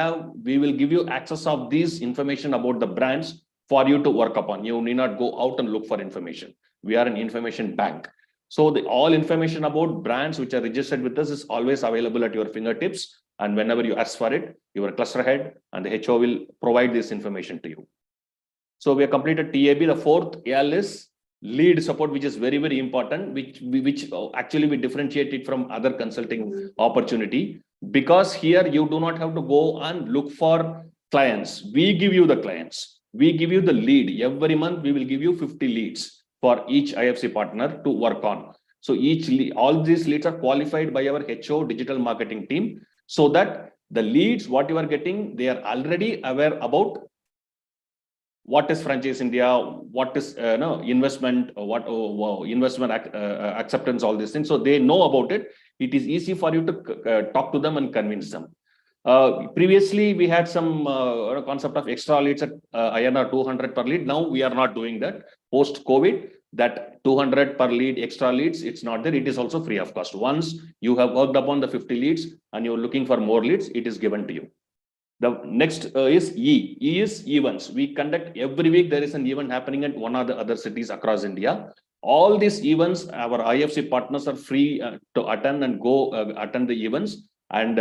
will give you access of these information about the brands for you to work upon. You need not go out and look for information. We are an information bank. So all information about brands which are registered with us is always available at your fingertips. And whenever you ask for it, your cluster head and the HO will provide this information to you. So we have completed TAB. The fourth L is lead support, which is very, very important, which actually we differentiate it from other consulting opportunity, because here you do not have to go and look for clients. We give you the clients. We give you the lead. Every month we will give you 50 leads for each IFC partner to work on. So all these leads are qualified by our HO digital marketing team, so that the leads, what you are getting, they are already aware about what is Franchise India, what is investment, investment acceptance, all these things. So they know about it. It is easy for you to talk to them and convince them. Previously, we had some concept of extra leads at INR 200 per lead. Now we are not doing that. Post-COVID, that 200 per lead, extra leads, it's not there. It is also free of cost. Once you have worked upon the 50 leads and you're looking for more leads, it is given to you. The next is E. E is events. We conduct every week. There is an event happening at one or the other cities across India. All these events, our IFC partners are free to attend and go attend the events. and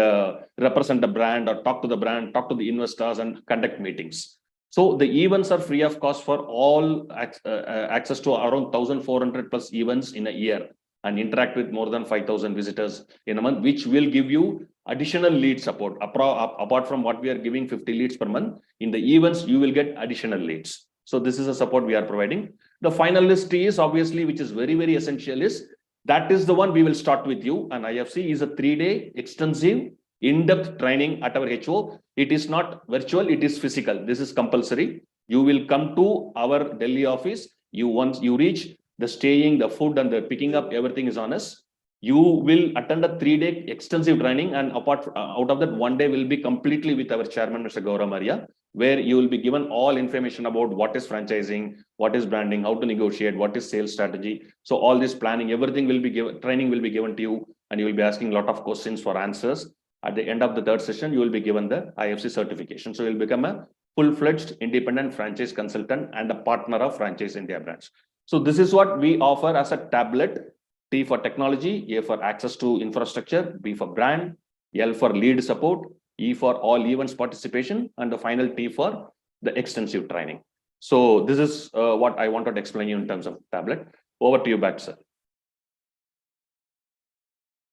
represent the brand or talk to the brand, talk to the investors and conduct meetings. So the events are free of cost for all access to around 1,400 plus events in a year and interact with more than 5,000 visitors in a month, which will give you additional lead support. Apart from what we are giving 50 leads per month, in the events, you will get additional leads. So this is a support we are providing. The final list is obviously, which is very, very essential, is that is the one we will start with you. And IFC is a 3-day extensive in-depth training at our HO. It is not virtual, it is physical. This is compulsory. You will come to our Delhi office. Once you reach, the staying, the food and the picking up, everything is on us. You will attend a 3-day extensive training, and out of that, 1 day will be completely with our chairman, Mr. Gaurav Maria, where you will be given all information about what is franchising, what is branding, how to negotiate, what is sales strategy. So all this planning, everything will be given, training will be given to you, and you will be asking a lot of questions for answers. At the end of the 3rd session, you will be given the IFC certification. So you'll become a full-fledged independent franchise consultant and a partner of Franchise India branch. So this is what we offer as a tablet: T for technology, A for access to infrastructure, B for brand, L for lead support, E for all events participation, and the final T for the extensive training. So this is what I wanted to explain you in terms of tablet. Over to you back, sir.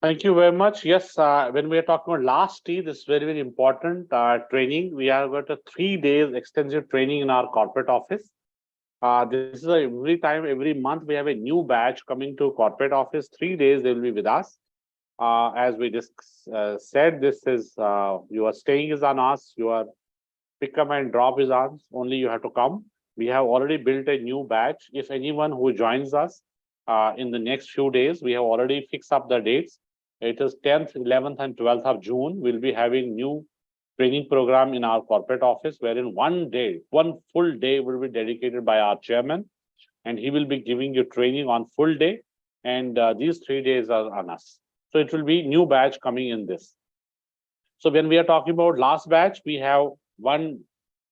Thank you very much. Yes, when we are talking about last T, this is very, very important training. We have got a 3 days extensive training in our corporate office. This is every time, every month, we have a new batch coming to corporate office. 3 days they will be with us. As we just said, this is your staying is on us, your pick up and drop is on. Only you have to come. We have already built a new batch. If anyone who joins us in the next few days, we have already fixed up the dates. It is 10th, 11th, and 12th of June. We'll be having new training program in our corporate office, wherein 1 day, 1 full day will be dedicated by our chairman, and he will be giving you training on full day. And these 3 days are on us. So it will be new batch coming in this. So when we are talking about last batch, we have one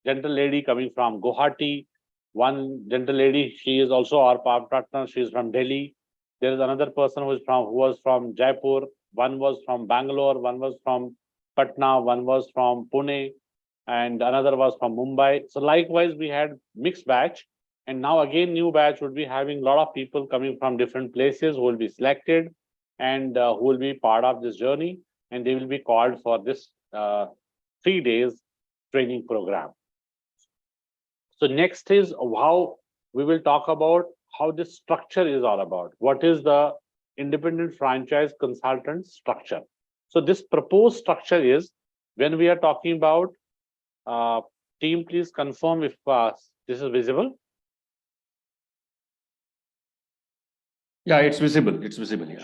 gentle lady coming from Guwahati, one gentle lady, she is also our partner, she is from Delhi. There is another person who was from Jaipur, one was from Bangalore, one was from Patna, one was from Pune, and another was from Mumbai. So likewise, we had mixed batch. And now again, new batch would be having a lot of people coming from different places who will be selected and who will be part of this journey. And they will be called for this 3 days training program. So next is how we will talk about how this structure is all about. What is the independent franchise consultant structure? So this proposed structure is, when we are talking about, team, please confirm if this is visible.
Yeah, it's visible. It's visible. Yeah.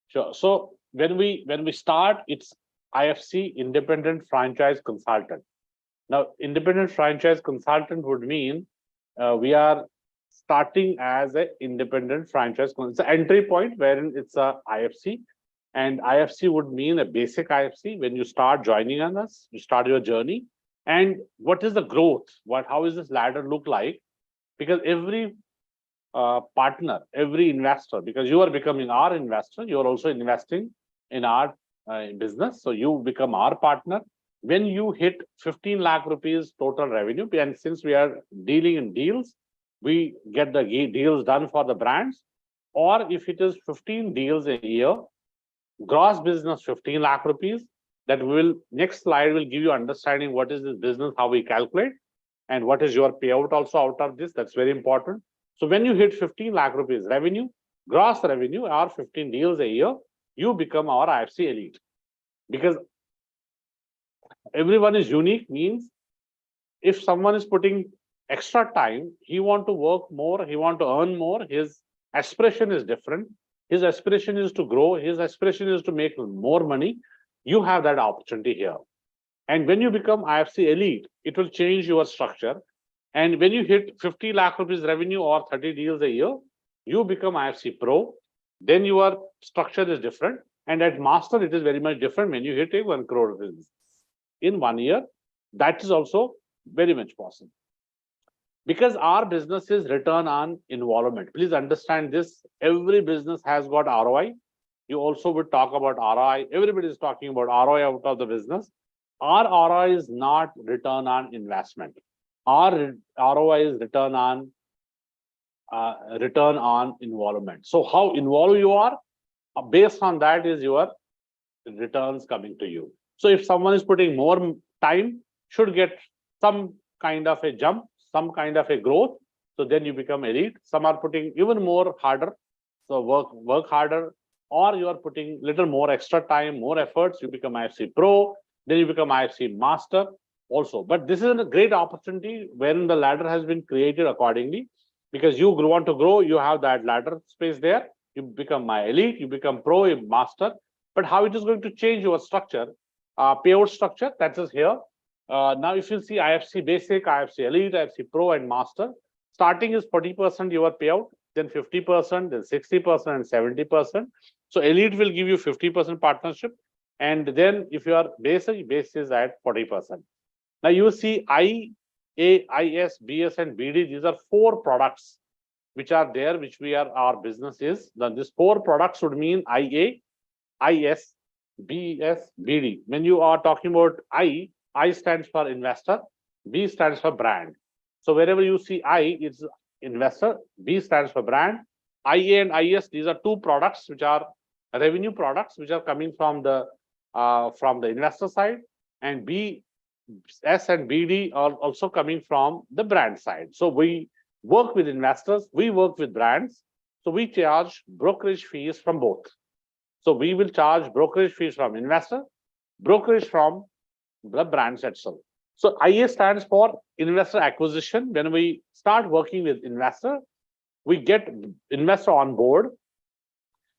Sure. So when we start, it's IFC, independent franchise consultant. Now, independent franchise consultant would mean we are starting as an independent franchise. It's an entry point wherein it's a IFC, and IFC would mean a basic IFC. When you start joining on us, you start your journey. And what is the growth? How is this ladder look like? Because every partner, every investor, because you are becoming our investor, you are also investing in our business. So you become our partner. When you hit 15 lakh rupees total revenue, and since we are dealing in deals, we get the deals done for the brands. Or if it is 15 deals a year, gross business 15 lakh rupees, that will, next slide will give you understanding what is this business, how we calculate, and what is your payout also out of this. That's very important. So when you hit 15 lakh rupees revenue, gross revenue, or 15 deals a year, you become our IFC elite. Because everyone is unique, means if someone is putting extra time, he want to work more, he want to earn more, his aspiration is different. His aspiration is to grow, his aspiration is to make more money. You have that opportunity here. And when you become IFC elite, it will change your structure. And when you hit 50 lakh rupees revenue or 30 deals a year, you become IFC pro. Then your structure is different. And at master, it is very much different when you hit a 1 crore business in 1 year. That is also very much possible. Because our business is return on involvement. Please understand this. Every business has got ROI. You also would talk about ROI. Everybody is talking about ROI out of the business. Our ROI is not return on investment. Our ROI is return on involvement. So how involved you are, based on that is your returns coming to you. So if someone is putting more time, should get some kind of a jump, some kind of a growth. So then you become elite. Some are putting even more harder. So work harder, or you are putting little more extra time, more efforts. You become IFC Pro, then you become IFC Master also. But this is a great opportunity when the ladder has been created accordingly, because you want to grow, you have that ladder space there. You become my elite, you become pro, you master. But how it is going to change your structure, payout structure, that is here. Now, if you see IFC Basic, IFC Elite, IFC Pro, and Master, starting is 40% your payout, then 50%, then 60%, and 70%. So Elite will give you 50% partnership, and then if you are basic, base is at 40%. Now you see IA, IS, BS, and BD. These are 4 products which are there, which our business is. Now these 4 products would mean IA, IS, BS, BD. When you are talking about I stands for investor, B stands for brand. So wherever you see I, it's investor, B stands for brand. IA and IS, these are 2 products which are revenue products, which are coming from the investor side, and B, S, and BD are also coming from the brand side. So we work with investors, we work with brands. So we charge brokerage fees from both. So we will charge brokerage fees from investor, brokerage from the brands itself. So IA stands for investor acquisition. When we start working with investor, we get investor on board,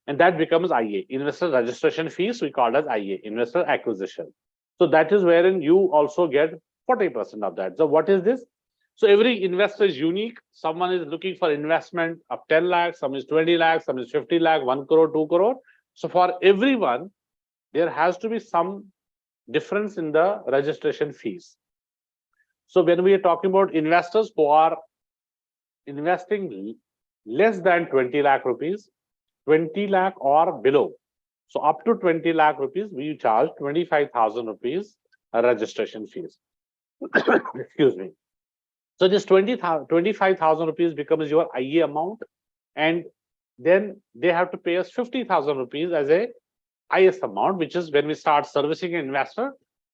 and that becomes IA, investor registration fees. We call it as IA, investor acquisition. So that is wherein you also get 40% of that. So what is this? So every investor is unique. Someone is looking for investment of 10 lakhs, some is 20 lakhs, some is 50 lakh, 1 crore, 2 crore. So for everyone, there has to be some difference in the registration fees. So when we are talking about investors who are investing less than 20 lakh rupees, 20 lakh or below, so up to 20 lakh rupees, we charge 25,000 rupees registration fees. Excuse me. So this 25,000 rupees becomes your IA amount, and then they have to pay us 50,000 rupees as a IS amount, which is when we start servicing an investor.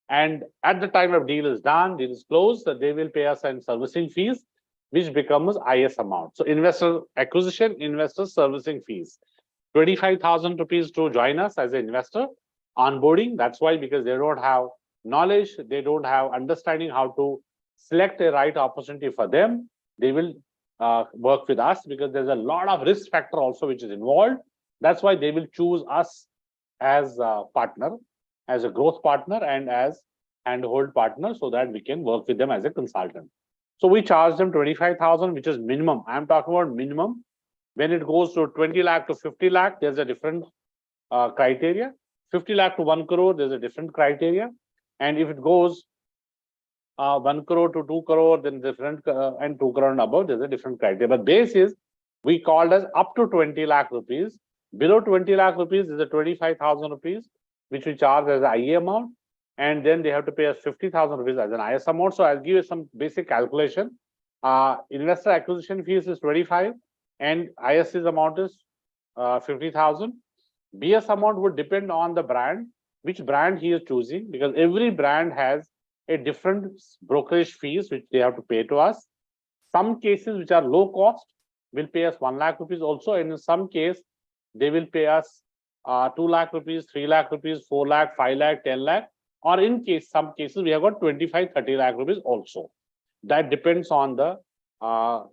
And at the time of deal is done, deal is closed, they will pay us in servicing fees, which becomes IS amount. So investor acquisition, investor servicing fees. 25,000 rupees to join us as an investor. Onboarding, that's why, because they don't have knowledge, they don't have understanding how to select a right opportunity for them. They will work with us because there's a lot of risk factor also which is involved. That's why they will choose us as a partner, as a growth partner, and as handhold partner, so that we can work with them as a consultant. So we charge them 25,000, which is minimum. I'm talking about minimum. When it goes to 20 lakh to 50 lakh, there's a different criteria. 50 lakh to 1 crore, there's a different criteria. And if it goes 1 crore to 2 crore, then different, and 2 crore and above, there's a different criteria. But base is, we called as up to 20 lakh rupees. Below 20 lakh rupees is a 25,000 rupees, which we charge as an IA amount. And then they have to pay us 50,000 rupees as an IS amount. So I'll give you some basic calculation. Investor acquisition fees is 25, and IS's amount is 50,000. BS amount would depend on the brand, which brand he is choosing, because every brand has a different brokerage fees which they have to pay to us. Some cases which are low cost will pay us 1 lakh rupees also, and in some case they will pay us 2 lakh rupees, 3 lakh rupees, 4 lakh, 5 lakh, 10 lakh, or in some cases we have got 25, 30 lakh rupees also. That depends on the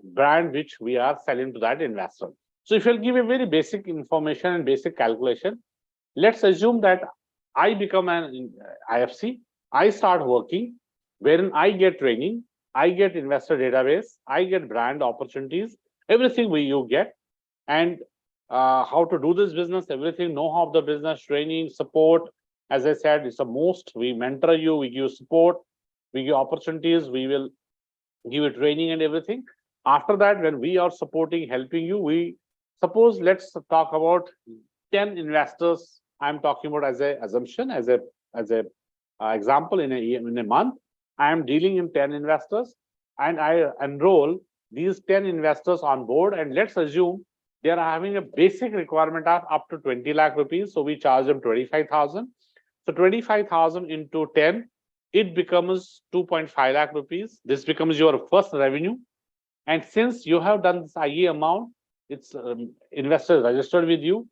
brand which we are selling to that investor. So if you'll give a very basic information and basic calculation, let's assume that I become an IFC, I start working, wherein I get training, I get investor database, I get brand opportunities, everything you get, and how to do this business, everything, know-how of the business, training, support. As I said, it's the most. We mentor you, we give support, we give opportunities, we will give you training and everything. After that, when we are supporting, helping you, we suppose, let's talk about 10 investors, I'm talking about as a assumption, as a example in a month, I am dealing in 10 investors and I enroll these 10 investors on board, and let's assume they are having a basic requirement of up to 20 lakh rupees. So we charge them 25,000. So 25,000 into 10, it becomes 2.5 lakh rupees. This becomes your first revenue. And since you have done this IE amount, it's investor registered with you.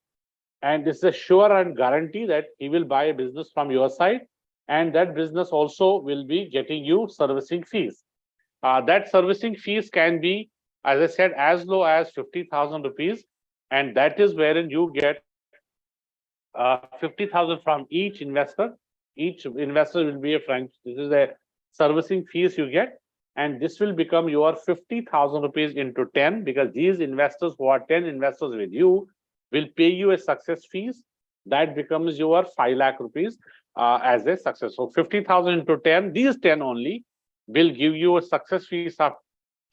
And this is a sure and guarantee that he will buy a business from your side. And that business also will be getting you servicing fees. That servicing fees can be, as I said, as low as 50,000 rupees. And that is wherein you get 50,000 from each investor. Each investor will be a franchise. This is a servicing fees you get. And this will become your 50,000 rupees into 10, because these investors who are 10 investors with you will pay you a success fees. That becomes your 5 lakh rupees as a success. So 50,000 into 10, these 10 only will give you a success fees of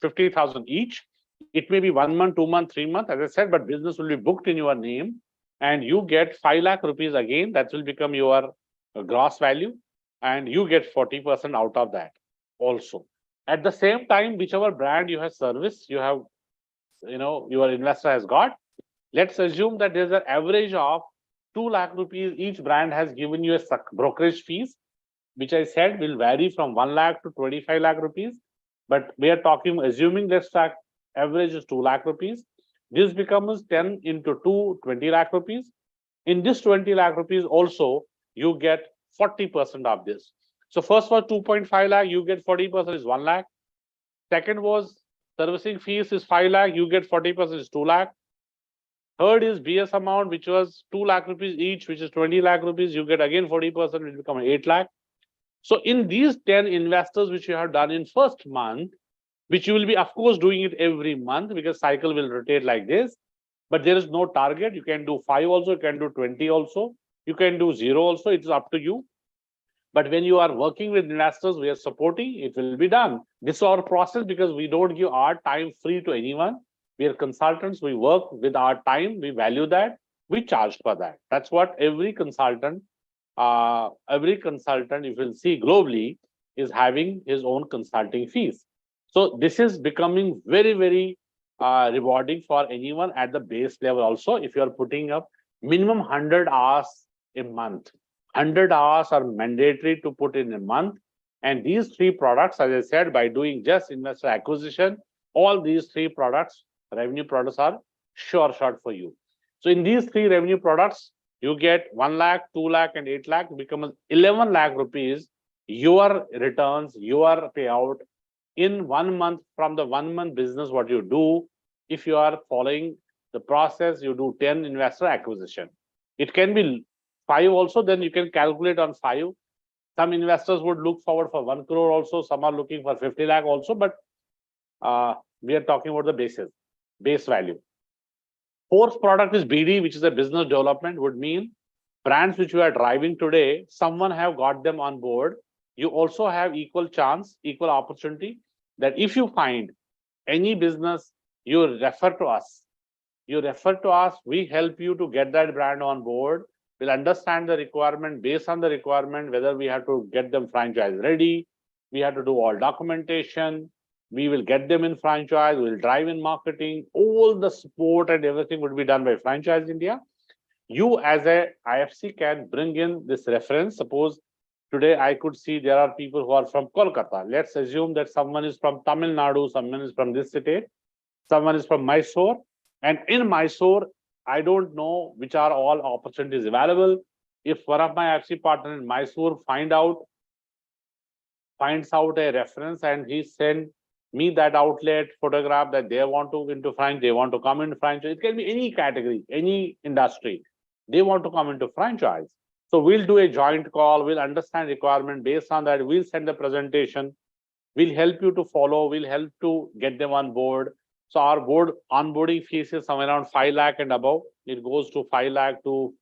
50,000 each. It may be 1 month, 2 months, 3 months, as I said, but business will be booked in your name, and you get 5 lakh rupees again. That will become your gross value, and you get 40% out of that also. At the same time, whichever brand you have serviced, you have, your investor has got. Let's assume that there's an average of 2 lakh rupees. Each brand has given you a brokerage fees, which I said will vary from 1 lakh to 25 lakh rupees. But we are talking, assuming that average is 2 lakh rupees. This becomes 10 into 2, 20 lakh rupees. In this 20 lakh rupees also, you get 40% of this. So first was 2.5 lakh, you get 40% is 1 lakh. Second was servicing fees is 5 lakh, you get 40% is 2 lakh. Third is BS amount, which was 2 lakh rupees each, which is 20 lakh rupees. You get again 40%, which become 8 lakh. So in these 10 investors, which you have done in first month, which you will be, of course, doing it every month because cycle will rotate like this, but there is no target. You can do 5 also, you can do 20 also, you can do 0 also. It's up to you. But when you are working with investors, we are supporting, it will be done. This is our process because we don't give our time free to anyone. We are consultants, we work with our time, we value that, we charge for that. That's what every consultant, you will see globally, is having his own consulting fees. So this is becoming very, very rewarding for anyone at the base level also. If you are putting up minimum 100 hours a month, 100 hours are mandatory to put in a month. And these 3 products, as I said, by doing just investor acquisition, all these 3 products, revenue products, are sure shot for you. So in these 3 revenue products, you get 1 lakh, 2 lakh, and 8 lakh, becomes 11 lakh rupees, your returns, your payout in 1 month from the 1 month business. What you do, if you are following the process, you do 10 investor acquisition. It can be 5 also, then you can calculate on 5. Some investors would look forward for 1 crore also, some are looking for 50 lakh also, but we are talking about the base value. Fourth product is BD, which is a business development, would mean brands which you are driving today, someone have got them on board. You also have equal chance, equal opportunity that if you find any business, you refer to us. We help you to get that brand on board. We'll understand the requirement. Based on the requirement, whether we have to get them franchise ready, we have to do all documentation, we will get them in franchise, we'll drive in marketing, all the support and everything would be done by Franchise India. You as a IFC can bring in this reference. Suppose today I could see there are people who are from Kolkata. Let's assume that someone is from Tamil Nadu, someone is from this state, someone is from Mysore. And in Mysore, I don't know which are all opportunities available. If one of my IFC partners in Mysore finds out a reference and he send me that outlet photograph that they want to into franchise, they want to come into franchise. It can be any category, any industry. They want to come into franchise. So we'll do a joint call. We'll understand requirement. Based on that, we'll send the presentation. We'll help you to follow. We'll help to get them on board. So our onboarding fees is somewhere around 5 lakh and above. It goes to 5 lakh to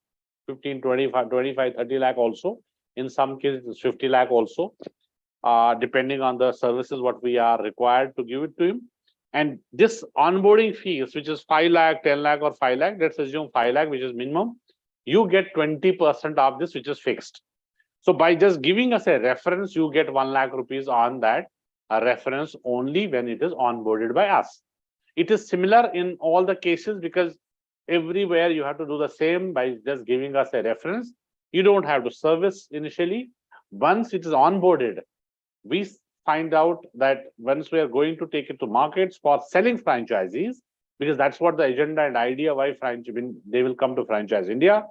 15, 25, 30 lakh also. In some cases, 50 lakh also. Depending on the services what we are required to give it to him. And this onboarding fees, which is 5 lakh, 10 lakh or 5 lakh, let's assume 5 lakh, which is minimum. you get 20% of this, which is fixed. So by just giving us a reference, you get 1 lakh rupees on that reference only when it is onboarded by us. It is similar in all the cases because everywhere you have to do the same by just giving us a reference. You don't have to service initially. Once it is onboarded, we find out that once we are going to take it to markets for selling franchisees, because that's what the agenda and idea why they will come to Franchise India.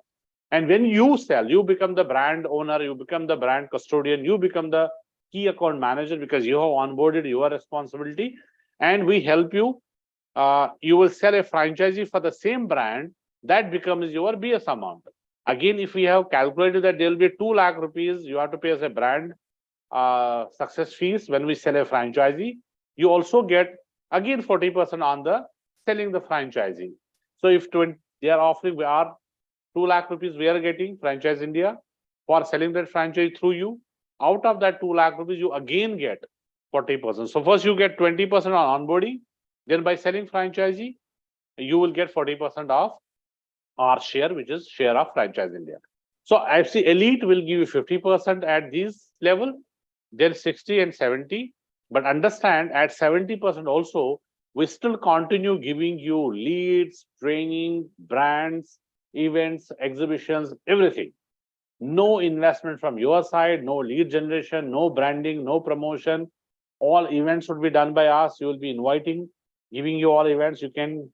And when you sell, you become the brand owner, you become the brand custodian, you become the key account manager because you have onboarded your responsibility, and we help you. You will sell a franchisee for the same brand, that becomes your BS amount. Again, if we have calculated that there will be 2 lakh rupees, you have to pay as a brand success fees when we sell a franchisee. You also get again 40% on the selling the franchisee. So if they are offering, we are 2 lakh rupees we are getting Franchise India for selling that franchise through you. Out of that 2 lakh rupees, you again get 40%. So first you get 20% on onboarding, then by selling franchisee, you will get 40% of our share, which is share of Franchise India. So IFC Elite will give you 50% at this level, then 60 and 70. But understand at 70% also, we still continue giving you leads, training, brands, events, exhibitions, everything. No investment from your side, no lead generation, no branding, no promotion. All events would be done by us. You will be inviting, giving you all events. You can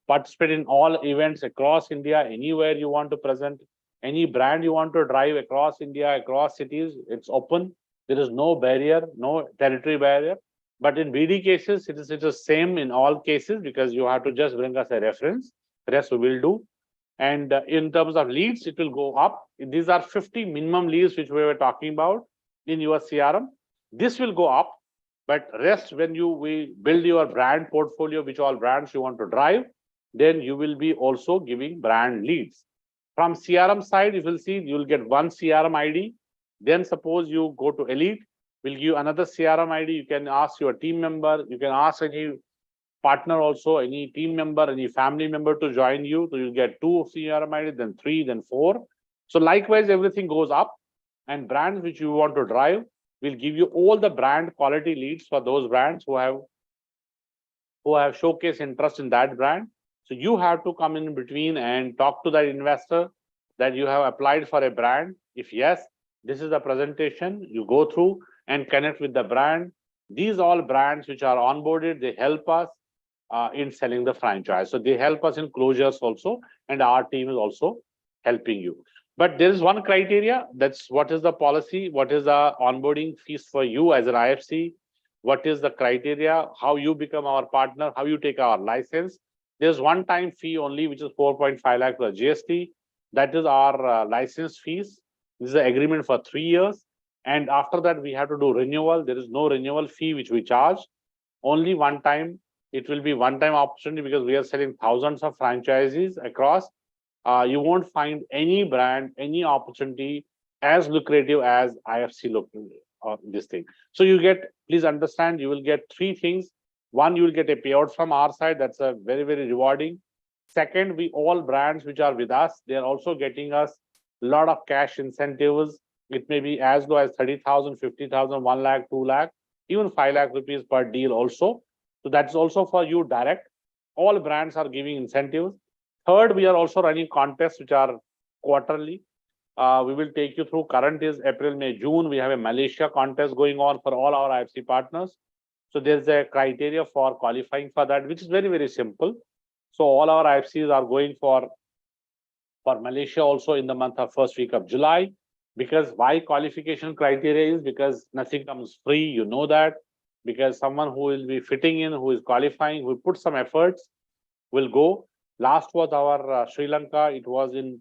participate in all events across India, anywhere you want to present, any brand you want to drive across India, across cities, it's open. There is no barrier, no territory barrier. But in BD cases, it is the same in all cases because you have to just bring us a reference. The rest we will do. And in terms of leads, it will go up. These are 50 minimum leads, which we were talking about in your CRM. This will go up, but rest when we build your brand portfolio, which all brands you want to drive, then you will be also giving brand leads. From CRM side, you will see you will get one CRM ID. Then suppose you go to Elite, we'll give you another CRM ID. You can ask your team member, you can ask any partner also, any team member, any family member to join you. So you'll get 2 CRM ID, then 3, then 4. So likewise, everything goes up, and brands which you want to drive will give you all the brand quality leads for those brands who have showcased interest in that brand. So you have to come in between and talk to that investor that you have applied for a brand. If yes, this is the presentation you go through and connect with the brand. These all brands which are onboarded, they help us in selling the franchise. So they help us in closures also, and our team is also helping you. But there is one criteria, that's what is the policy, what is the onboarding fees for you as an IFC, what is the criteria, how you become our partner, how you take our license. There's one-time fee only, which is 4.5 lakh plus GST. That is our license fees. This is an agreement for 3 years. And after that, we have to do renewal. There is no renewal fee which we charge. Only one time. It will be one-time opportunity because we are selling thousands of franchises across. You won't find any brand, any opportunity as lucrative as IFC this thing. So you get, please understand, you will get 3 things. One, you will get a payout from our side. That's a very, very rewarding. Second, all brands which are with us, they are also getting us a lot of cash incentives. It may be as low as 30,000, 50,000, 1 lakh, 2 lakh, even 5 lakh rupees per deal also. So that's also for you direct. All brands are giving incentives. Third, we are also running contests which are quarterly. We will take you through. Current is April, May, June. We have a Malaysia contest going on for all our IFC partners. So there's a criteria for qualifying for that, which is very, very simple. So all our IFCs are going for Malaysia also in the month of first week of July. Because why qualification criteria is because nothing comes free, you know that. Because someone who will be fitting in, who is qualifying, who put some efforts, will go. Last was our Sri Lanka. It was in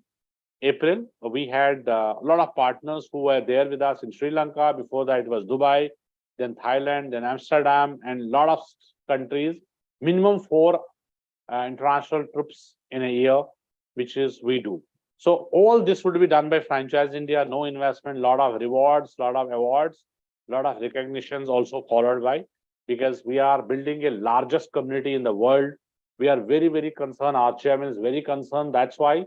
April. We had a lot of partners who were there with us in Sri Lanka. Before that, it was Dubai, then Thailand, then Amsterdam, and a lot of countries. Minimum 4 international trips in a year, which is we do. So all this would be done by Franchise India. No investment, lot of rewards, lot of awards, lot of recognitions also followed by, because we are building a largest community in the world. We are very, very concerned. Our chairman is very concerned. That's why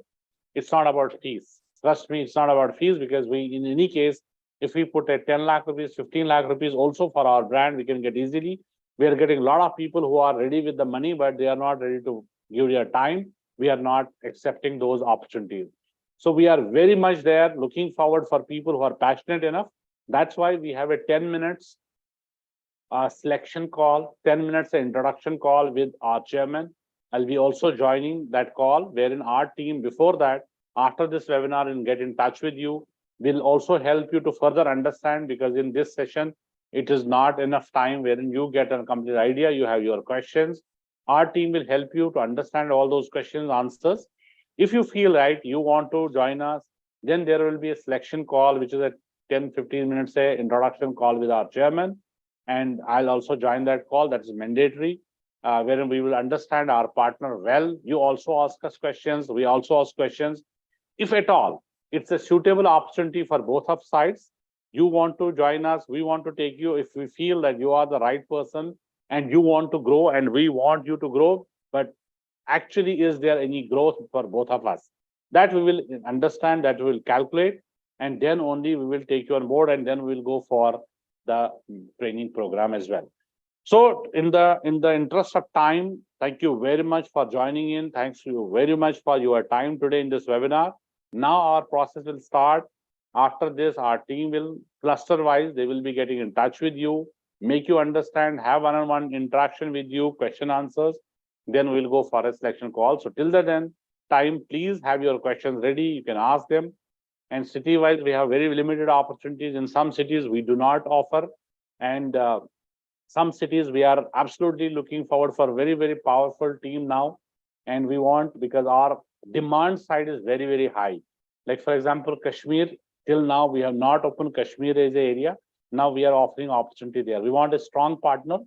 It's not about fees. Trust me, it's not about fees, because we, in any case, if we put a 10 lakh rupees, 15 lakh rupees also for our brand, we can get easily. We are getting a lot of people who are ready with the money, but they are not ready to give their time. We are not accepting those opportunities. So we are very much there looking forward for people who are passionate enough. That's why we have a 10 minutes selection call, 10 minutes introduction call with our chairman. I'll be also joining that call, wherein our team before that, after this webinar, and get in touch with you. Will also help you to further understand, because in this session, it is not enough time wherein you get a complete idea, you have your questions. Our team will help you to understand all those questions, answers. If you feel right, you want to join us, then there will be a selection call, which is a 10-15 minutes introduction call with our chairman. And I'll also join that call. That is mandatory, wherein we will understand our partner well. You also ask us questions. We also ask questions. If at all, it's a suitable opportunity for both of sides. You want to join us, we want to take you. If we feel that you are the right person and you want to grow and we want you to grow, but actually, is there any growth for both of us? That we will understand, that we will calculate, and then only we will take you on board, and then we'll go for the training program as well. So in the interest of time, thank you very much for joining in. Thanks to you very much for your time today in this webinar. Now our process will start. After this, our team will cluster wise, they will be getting in touch with you, make you understand, have one-on-one interaction with you, question answers. Then we'll go for a selection call. So till then time, please have your questions ready. You can ask them. And city-wise, we have very limited opportunities. In some cities, we do not offer. And some cities, we are absolutely looking forward for a very, very powerful team now. And we want, because our demand side is very, very high. Like, for example, Kashmir, till now, we have not opened Kashmir as an area. Now we are offering opportunity there. We want a strong partner,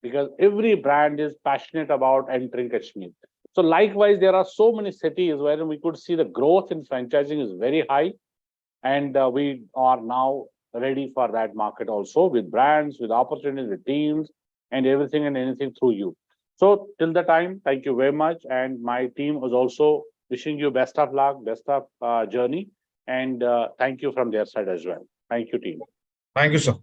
because every brand is passionate about entering Kashmir. So likewise, there are so many cities where we could see the growth in franchising is very high. And we are now ready for that market also, with brands, with opportunities, with teams, and everything and anything through you. So till the time, thank you very much. And my team was also wishing you best of luck, best of journey. And thank you from their side as well. Thank you, team.
Thank you, sir.